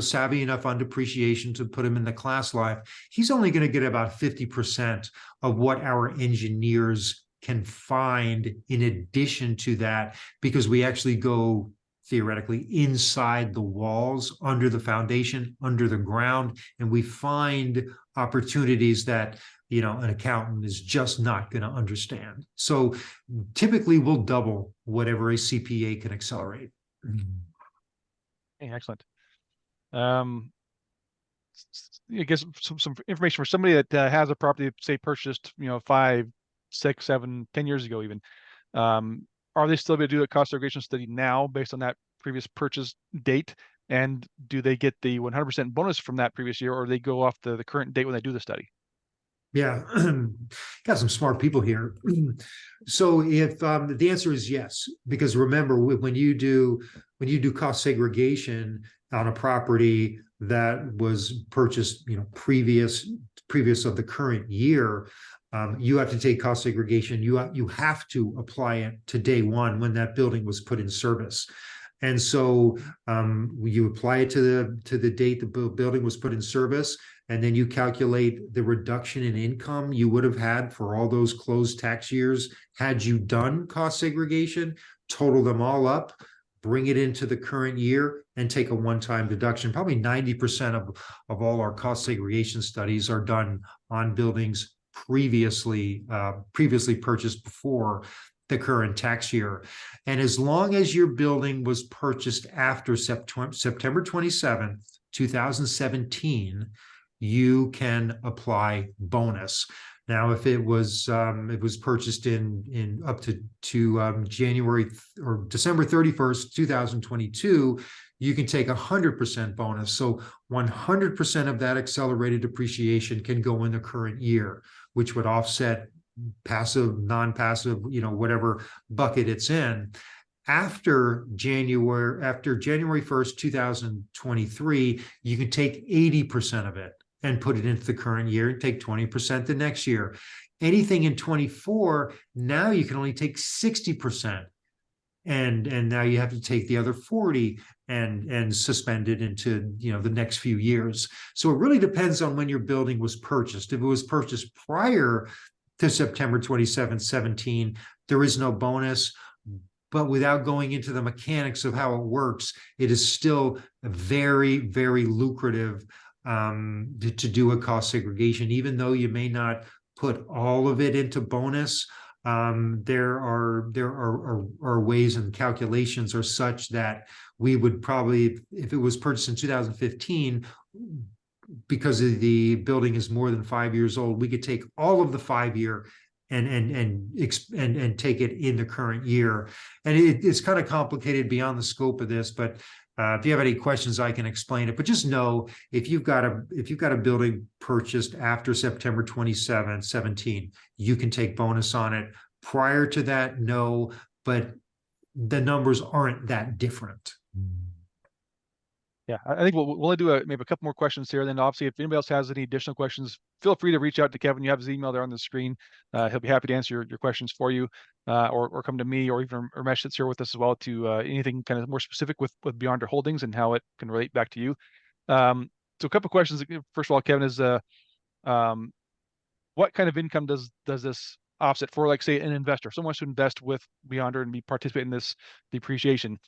[SPEAKER 2] savvy enough on depreciation to put him in the class life, he's only going to get about 50% of what our engineers can find in addition to that, because we actually go theoretically inside the walls, under the foundation, under the ground, and we find opportunities that an accountant is just not going to understand. So typically we'll double whatever a CPA can accelerate.
[SPEAKER 1] Okay, excellent. I guess some information for somebody that has a property, say purchased, 5, 6, 7, 10 years ago even. Are they still able to do a cost segregation study now based on that previous purchase date? And do they get the 100% bonus from that previous year, or they go off the current date when they do the study?
[SPEAKER 2] Yeah, got some smart people here. So if the answer is yes, because remember, when you do cost segregation on a property that was purchased, previous of the current year, you have to take cost segregation. You have to apply it to day one when that building was put in service. And so you apply it to the date the building was put in service, and then you calculate the reduction in income you would have had for all those closed tax years had you done cost segregation, total them all up, bring it into the current year, and take a one-time deduction. Probably 90% of all our cost segregation studies are done on buildings previously purchased before the current tax year. And as long as your building was purchased after September 27th, 2017, you can apply bonus. Now, if it was purchased in up to January or December 31st, 2022, you can take 100% bonus. So 100% of that accelerated depreciation can go in the current year, which would offset passive, non-passive, whatever bucket it's in. After January 1st, 2023, you can take 80% of it and put it into the current year and take 20% the next year. Anything in 24, now you can only take 60%. And now you have to take the other 40 and suspend it into the next few years. So it really depends on when your building was purchased. If it was purchased prior to September 27, 17, there is no bonus. But without going into the mechanics of how it works, it is still very, very lucrative to do a cost segregation, even though you may not put all of it into bonus. There are ways, and calculations are such that we would probably, if it was purchased in 2015, because the building is more than 5 years old, we could take all of the 5-year and take it in the current year. And it's kind of complicated beyond the scope of this, but if you have any questions, I can explain it. But just know, if you've got a building purchased after September 27, 17, you can take bonus on it. Prior to that, no, but the numbers aren't that different.
[SPEAKER 1] Yeah, I think we'll only do maybe a couple more questions here. Then obviously, if anybody else has any additional questions, feel free to reach out to Kevin. You have his email there on the screen. He'll be happy to answer your questions for you, or come to me, or even Ramesh that's here with us as well to anything kind of more specific with Beyonder Holdings and how it can relate back to you. So a couple of questions. First of all, Kevin, is um, what kind of income does this offset for, like, say, an investor? Someone wants to invest with Beyonder and participate in this depreciation.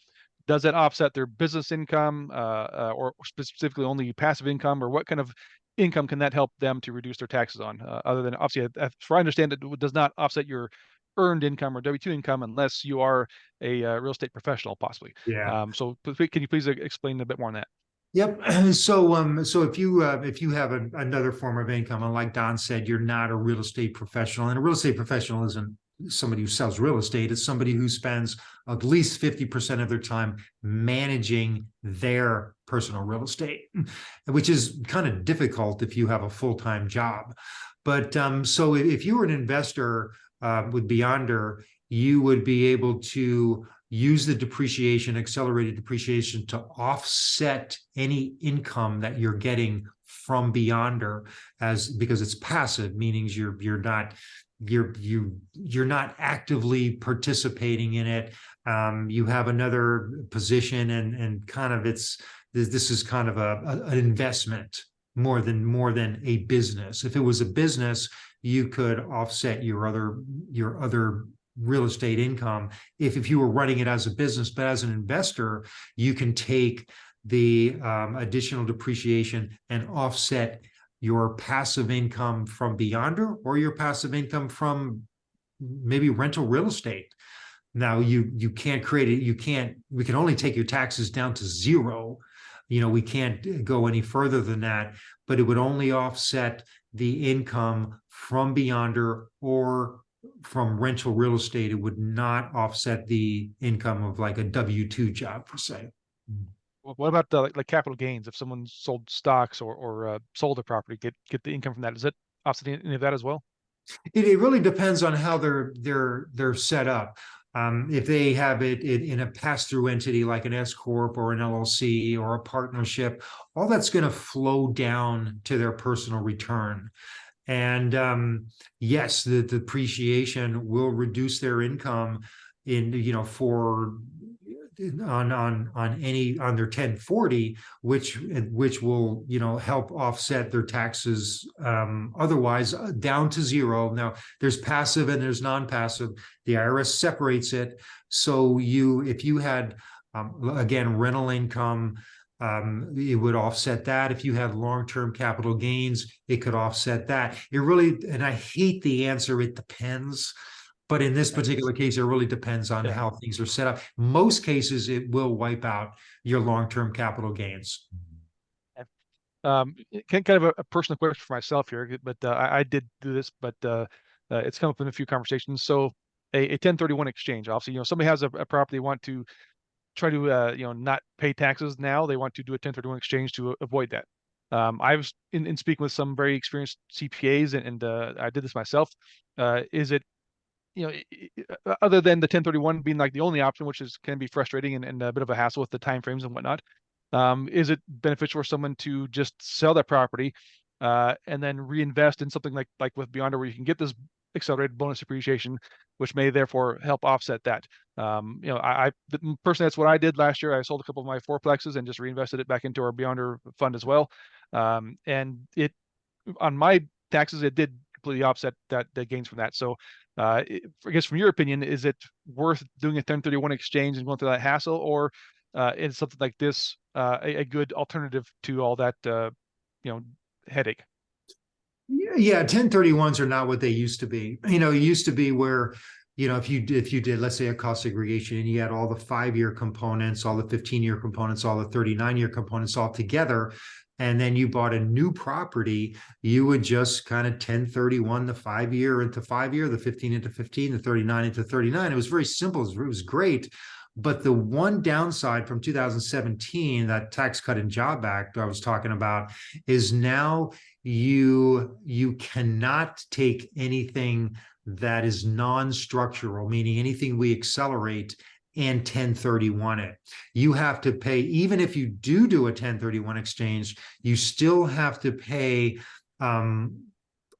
[SPEAKER 1] Does that offset their business income, or specifically only passive income, or what kind of income can that help them to reduce their taxes on? Other than, obviously, as far as I understand, it does not offset your earned income or W-2 income unless you are a real estate professional, possibly.
[SPEAKER 2] Yeah.
[SPEAKER 1] So can you please explain a bit more on that?
[SPEAKER 2] Yep. So if you have another form of income, and like Don said, you're not a real estate professional, and a real estate professional isn't somebody who sells real estate. It's somebody who spends at least 50% of their time managing their personal real estate, which is kind of difficult if you have a full-time job. But so if you were an investor with Beyonder, you would be able to use the depreciation, accelerated depreciation, to offset any income that you're getting from Beyonder, because it's passive, meaning you're not actively participating in it. You have another position, and kind of this is kind of an investment more than a business. If it was a business, you could offset your other real estate income if you were running it as a business. But as an investor, you can take the additional depreciation and offset your passive income from Beyonder, or your passive income from maybe rental real estate. Now you can't create it. We can only take your taxes down to zero. We can't go any further than that, but it would only offset the income from Beyonder or from rental real estate. It would not offset the income of like a W-2 job, per se.
[SPEAKER 1] What about the like capital gains? If someone sold stocks or sold a property, get the income from that. Does it offset any of that as well?
[SPEAKER 2] It really depends on how they're set up. If they have it in a pass-through entity like an S corp or an LLC or a partnership, all that's going to flow down to their personal return. And yes, the depreciation will reduce their income on their 1040, which will help offset their taxes otherwise down to zero. Now there's passive and there's non-passive. The IRS separates it. So if you had again rental income, it would offset that. If you had long-term capital gains, it could offset that. And I hate the answer, it depends. But in this particular case, it really depends on how things are set up. Most cases, it will wipe out your long-term capital gains.
[SPEAKER 1] Kind of a personal question for myself here, but I did do this, but it's come up in a few conversations. So a 1031 exchange, obviously, somebody has a property, they want to try to not pay taxes now. They want to do a 1031 exchange to avoid that. I was in speaking with some very experienced CPAs, and I did this myself. Is it other than the 1031 being like the only option, which can be frustrating and a bit of a hassle with the timeframes and whatnot, is it beneficial for someone to just sell that property and then reinvest in something like with Beyonder, where you can get this accelerated bonus depreciation, which may therefore help offset that? I personally, that's what I did last year. I sold a couple of my fourplexes and just reinvested it back into our Beyonder fund as well. And it, on my taxes, it did completely offset the gains from that. So I guess from your opinion, is it worth doing a 1031 exchange and going through that hassle, or is something like this a good alternative to all that headache?
[SPEAKER 2] Yeah, 1031s are not what they used to be. It used to be where, if you did, let's say, a cost segregation, and you had all the 5-year components, all the 15-year components, all the 39-year components all together, and then you bought a new property, you would just kind of 1031 the 5-year into 5-year, the 15 into 15, the 39 into 39. It was very simple. It was great. But the one downside from 2017, that Tax Cut and Job Act I was talking about, is now you cannot take anything that is non-structural, meaning anything we accelerate, and 1031 it. You have to pay, even if you do a 1031 exchange, you still have to pay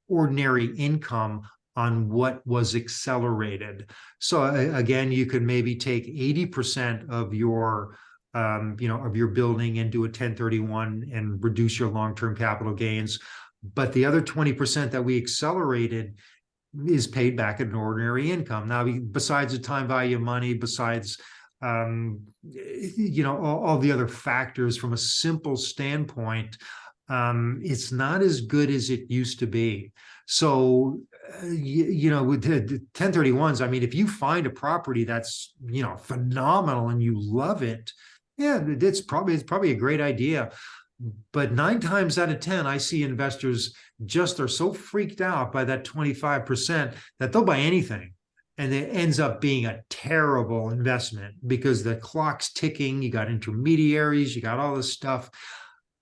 [SPEAKER 2] ordinary income on what was accelerated. So again, you could maybe take 80% of your of your building and do a 1031 and reduce your long-term capital gains. But the other 20% that we accelerated is paid back at an ordinary income. Now, besides the time value of money, besides all the other factors from a simple standpoint, it's not as good as it used to be. So, with the 1031s, I mean, if you find a property that's, phenomenal and you love it, yeah, it's probably a great idea. But 9 times out of 10, I see investors just are so freaked out by that 25% that they'll buy anything. And it ends up being a terrible investment because the clock's ticking. You got intermediaries, you got all this stuff.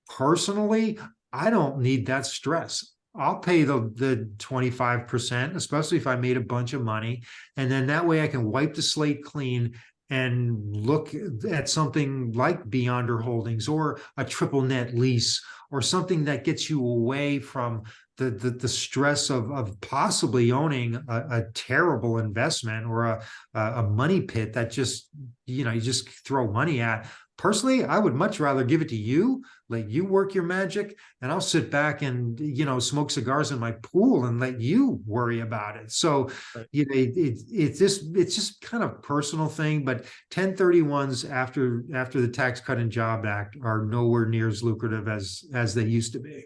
[SPEAKER 2] Personally, I don't need that stress. I'll pay the 25%, especially if I made a bunch of money. And then that way I can wipe the slate clean and look at something like Beyonder Holdings or a triple net lease or something that gets you away from the stress of possibly owning a terrible investment or a money pit that just, you just throw money at. Personally, I would much rather give it to you, let you work your magic, and I'll sit back and, smoke cigars in my pool and let you worry about it. So, right. It's just kind of personal thing, but 1031s after the Tax Cut and Job Act are nowhere near as lucrative as they used to be.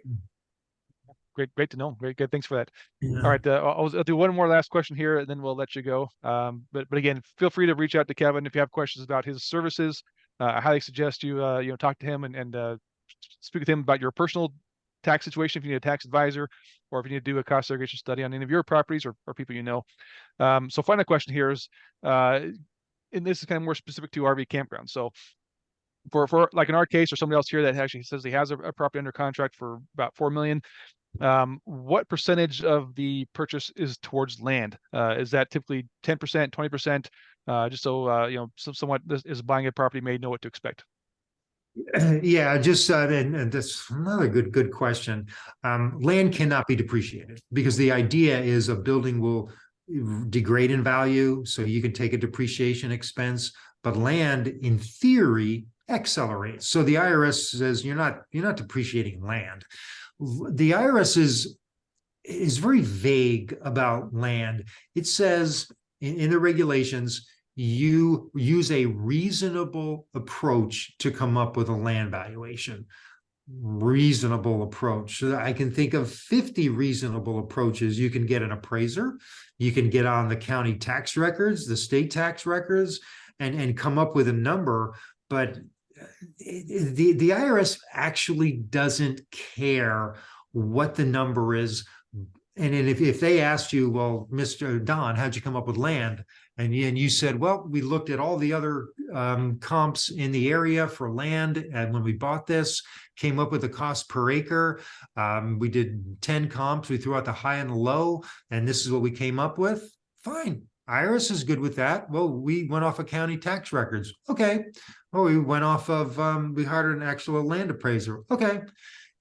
[SPEAKER 1] Great to know. Great. Thanks for that. Yeah. All right. I'll do one more last question here, and then we'll let you go. But again, feel free to reach out to Kevin if you have questions about his services. I highly suggest you talk to him and speak with him about your personal tax situation if you need a tax advisor, or if you need to do a cost segregation study on any of your properties or people you know. So final question here is, and this is kind of more specific to RV campgrounds. So for like in our case, or somebody else here that actually says he has a property under contract for about $4 million. What percentage of the purchase is towards land? Is that typically 10%, 20%? Just so someone is buying a property may know what to expect.
[SPEAKER 2] Yeah, just and that's another good question. Land cannot be depreciated because the idea is a building will degrade in value, so you can take a depreciation expense, but land in theory accelerates. So the IRS says you're not depreciating land. The IRS is very vague about land. It says in the regulations, you use a reasonable approach to come up with a land valuation. Reasonable approach. So I can think of 50 reasonable approaches. You can get an appraiser, you can get on the county tax records, the state tax records, and come up with a number. But the IRS actually doesn't care what the number is. And if they asked you, well, Mr. Don, how'd you come up with land? And you said, well, we looked at all the other comps in the area for land. And when we bought this, came up with the cost per acre. We did 10 comps. We threw out the high and the low. And this is what we came up with. Fine. IRS is good with that. Well, we went off of county tax records. Okay. Well, we went off of, we hired an actual land appraiser. Okay.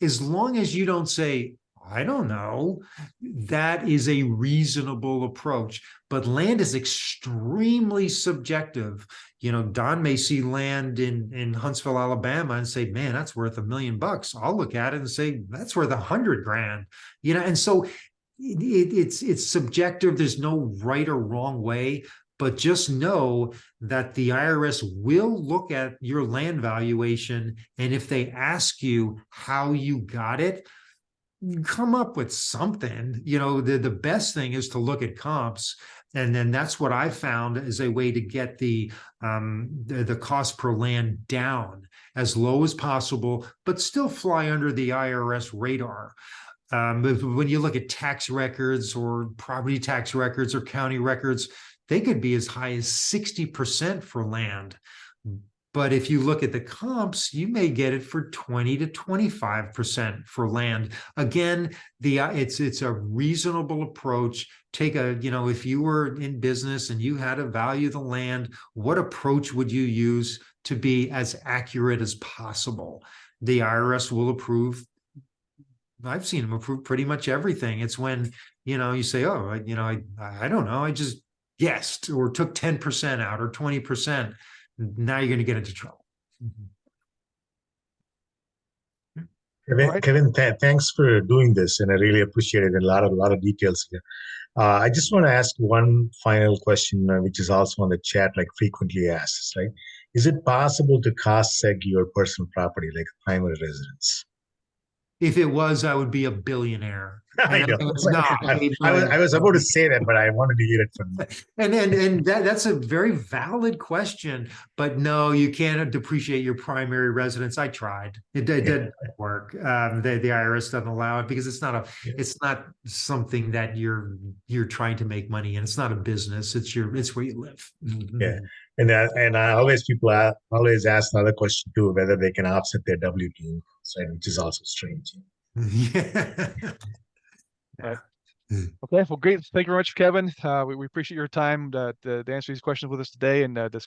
[SPEAKER 2] As long as you don't say, I don't know, that is a reasonable approach. But land is extremely subjective. Don may see land in Huntsville, Alabama and say, man, that's worth $1 million. I'll look at it and say, that's worth $100,000. And so it's subjective. There's no right or wrong way. But just know that the IRS will look at your land valuation. And if they ask you how you got it, come up with something. The best thing is to look at comps. And then that's what I found as a way to get the cost per land down as low as possible, but still fly under the IRS radar. When you look at tax records or property tax records or county records, they could be as high as 60% for land. But if you look at the comps, you may get it for 20 to 25% for land. Again, it's a reasonable approach. Take a, if you were in business and you had to value the land, what approach would you use to be as accurate as possible? The IRS will approve. I've seen them approve pretty much everything. It's when, you say, oh, I don't know. I just guessed or took 10% out or 20%. Now you're going to get into trouble.
[SPEAKER 3] Kevin, thanks for doing this, and I really appreciate it. And a lot of details here. I just want to ask one final question, which is also on the chat, like frequently asked, right? Is it possible to cost seg your personal property, like primary residence?
[SPEAKER 2] If it was, I would be a billionaire.
[SPEAKER 3] I know.
[SPEAKER 2] It's not.
[SPEAKER 3] I was about to say that, but I wanted to hear it from you.
[SPEAKER 2] And that's a very valid question. But no, you can't depreciate your primary residence. I tried. It didn't work. The IRS doesn't allow it because it's not something that you're trying to make money in. It's not a business. It's where you live.
[SPEAKER 3] Yeah. And I always ask another question too, whether they can offset their W-2, which is also strange.
[SPEAKER 2] Yeah.
[SPEAKER 1] Right. Okay, well, great. Thank you very much, Kevin. We appreciate your time to answer these questions with us today and to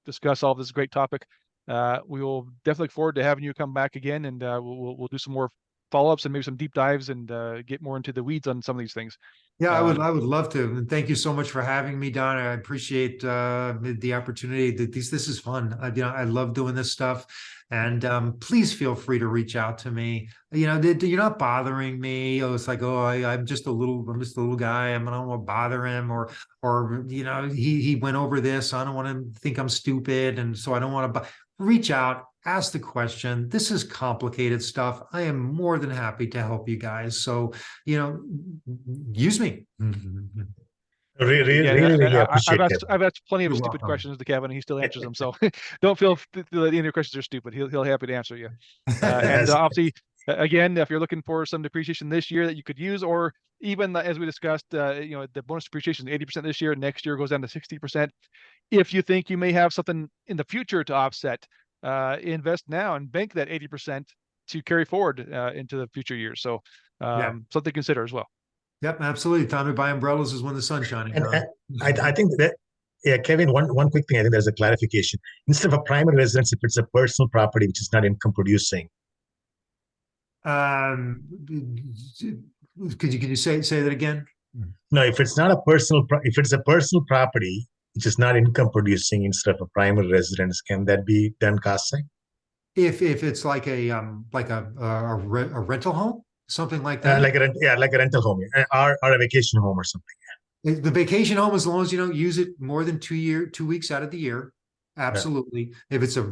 [SPEAKER 1] discuss all of this great topic. We will definitely look forward to having you come back again, and we'll do some more follow-ups and maybe some deep dives and get more into the weeds on some of these things.
[SPEAKER 2] Yeah, I would love to. And thank you so much for having me, Don. I appreciate the opportunity. This is fun. I love doing this stuff. And please feel free to reach out to me. You're not bothering me. It's like, I'm just a little guy. I don't want to bother him, or he went over this. I don't want to think I'm stupid, and so I don't want to. Reach out, ask the question. This is complicated stuff. I am more than happy to help you guys. So, use me.
[SPEAKER 3] Really appreciate it.
[SPEAKER 1] I've asked plenty of stupid questions to Kevin, and he still answers them. So don't feel that any of your questions are stupid. He'll happy to answer you. And obviously, again, if you're looking for some depreciation this year that you could use, or even as we discussed, the bonus depreciation is 80% this year. Next year goes down to 60%. If you think you may have something in the future to offset, invest now and bank that 80% to carry forward into the future years. So something to consider as well.
[SPEAKER 2] Yep, absolutely. Time to buy umbrellas is when the sun's shining.
[SPEAKER 3] And I think that, Kevin, one quick thing. I think there's a clarification. Instead of a primary residence, if it's a personal property which is not income producing.
[SPEAKER 2] Could you say that again?
[SPEAKER 3] No, if it's not a if it's a personal property which is not income producing instead of a primary residence, can that be done cost seg?
[SPEAKER 2] If it's like a rental home, something like that,
[SPEAKER 3] like a rental home, or a vacation home or something.
[SPEAKER 2] The vacation home, as long as you don't use it more than 2 weeks out of the year, absolutely. If it's a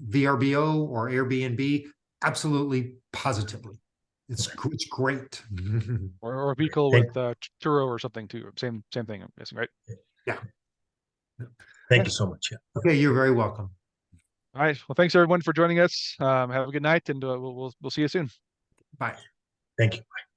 [SPEAKER 2] VRBO or Airbnb, absolutely, positively, it's great.
[SPEAKER 1] or a vehicle with Turo or something too. Same thing, I'm guessing, right?
[SPEAKER 2] Yeah.
[SPEAKER 3] Thank you so much. Yeah.
[SPEAKER 2] Okay, you're very welcome.
[SPEAKER 1] All right. Well, thanks everyone for joining us. Have a good night, and we'll see you soon.
[SPEAKER 2] Bye.
[SPEAKER 3] Thank you. Bye.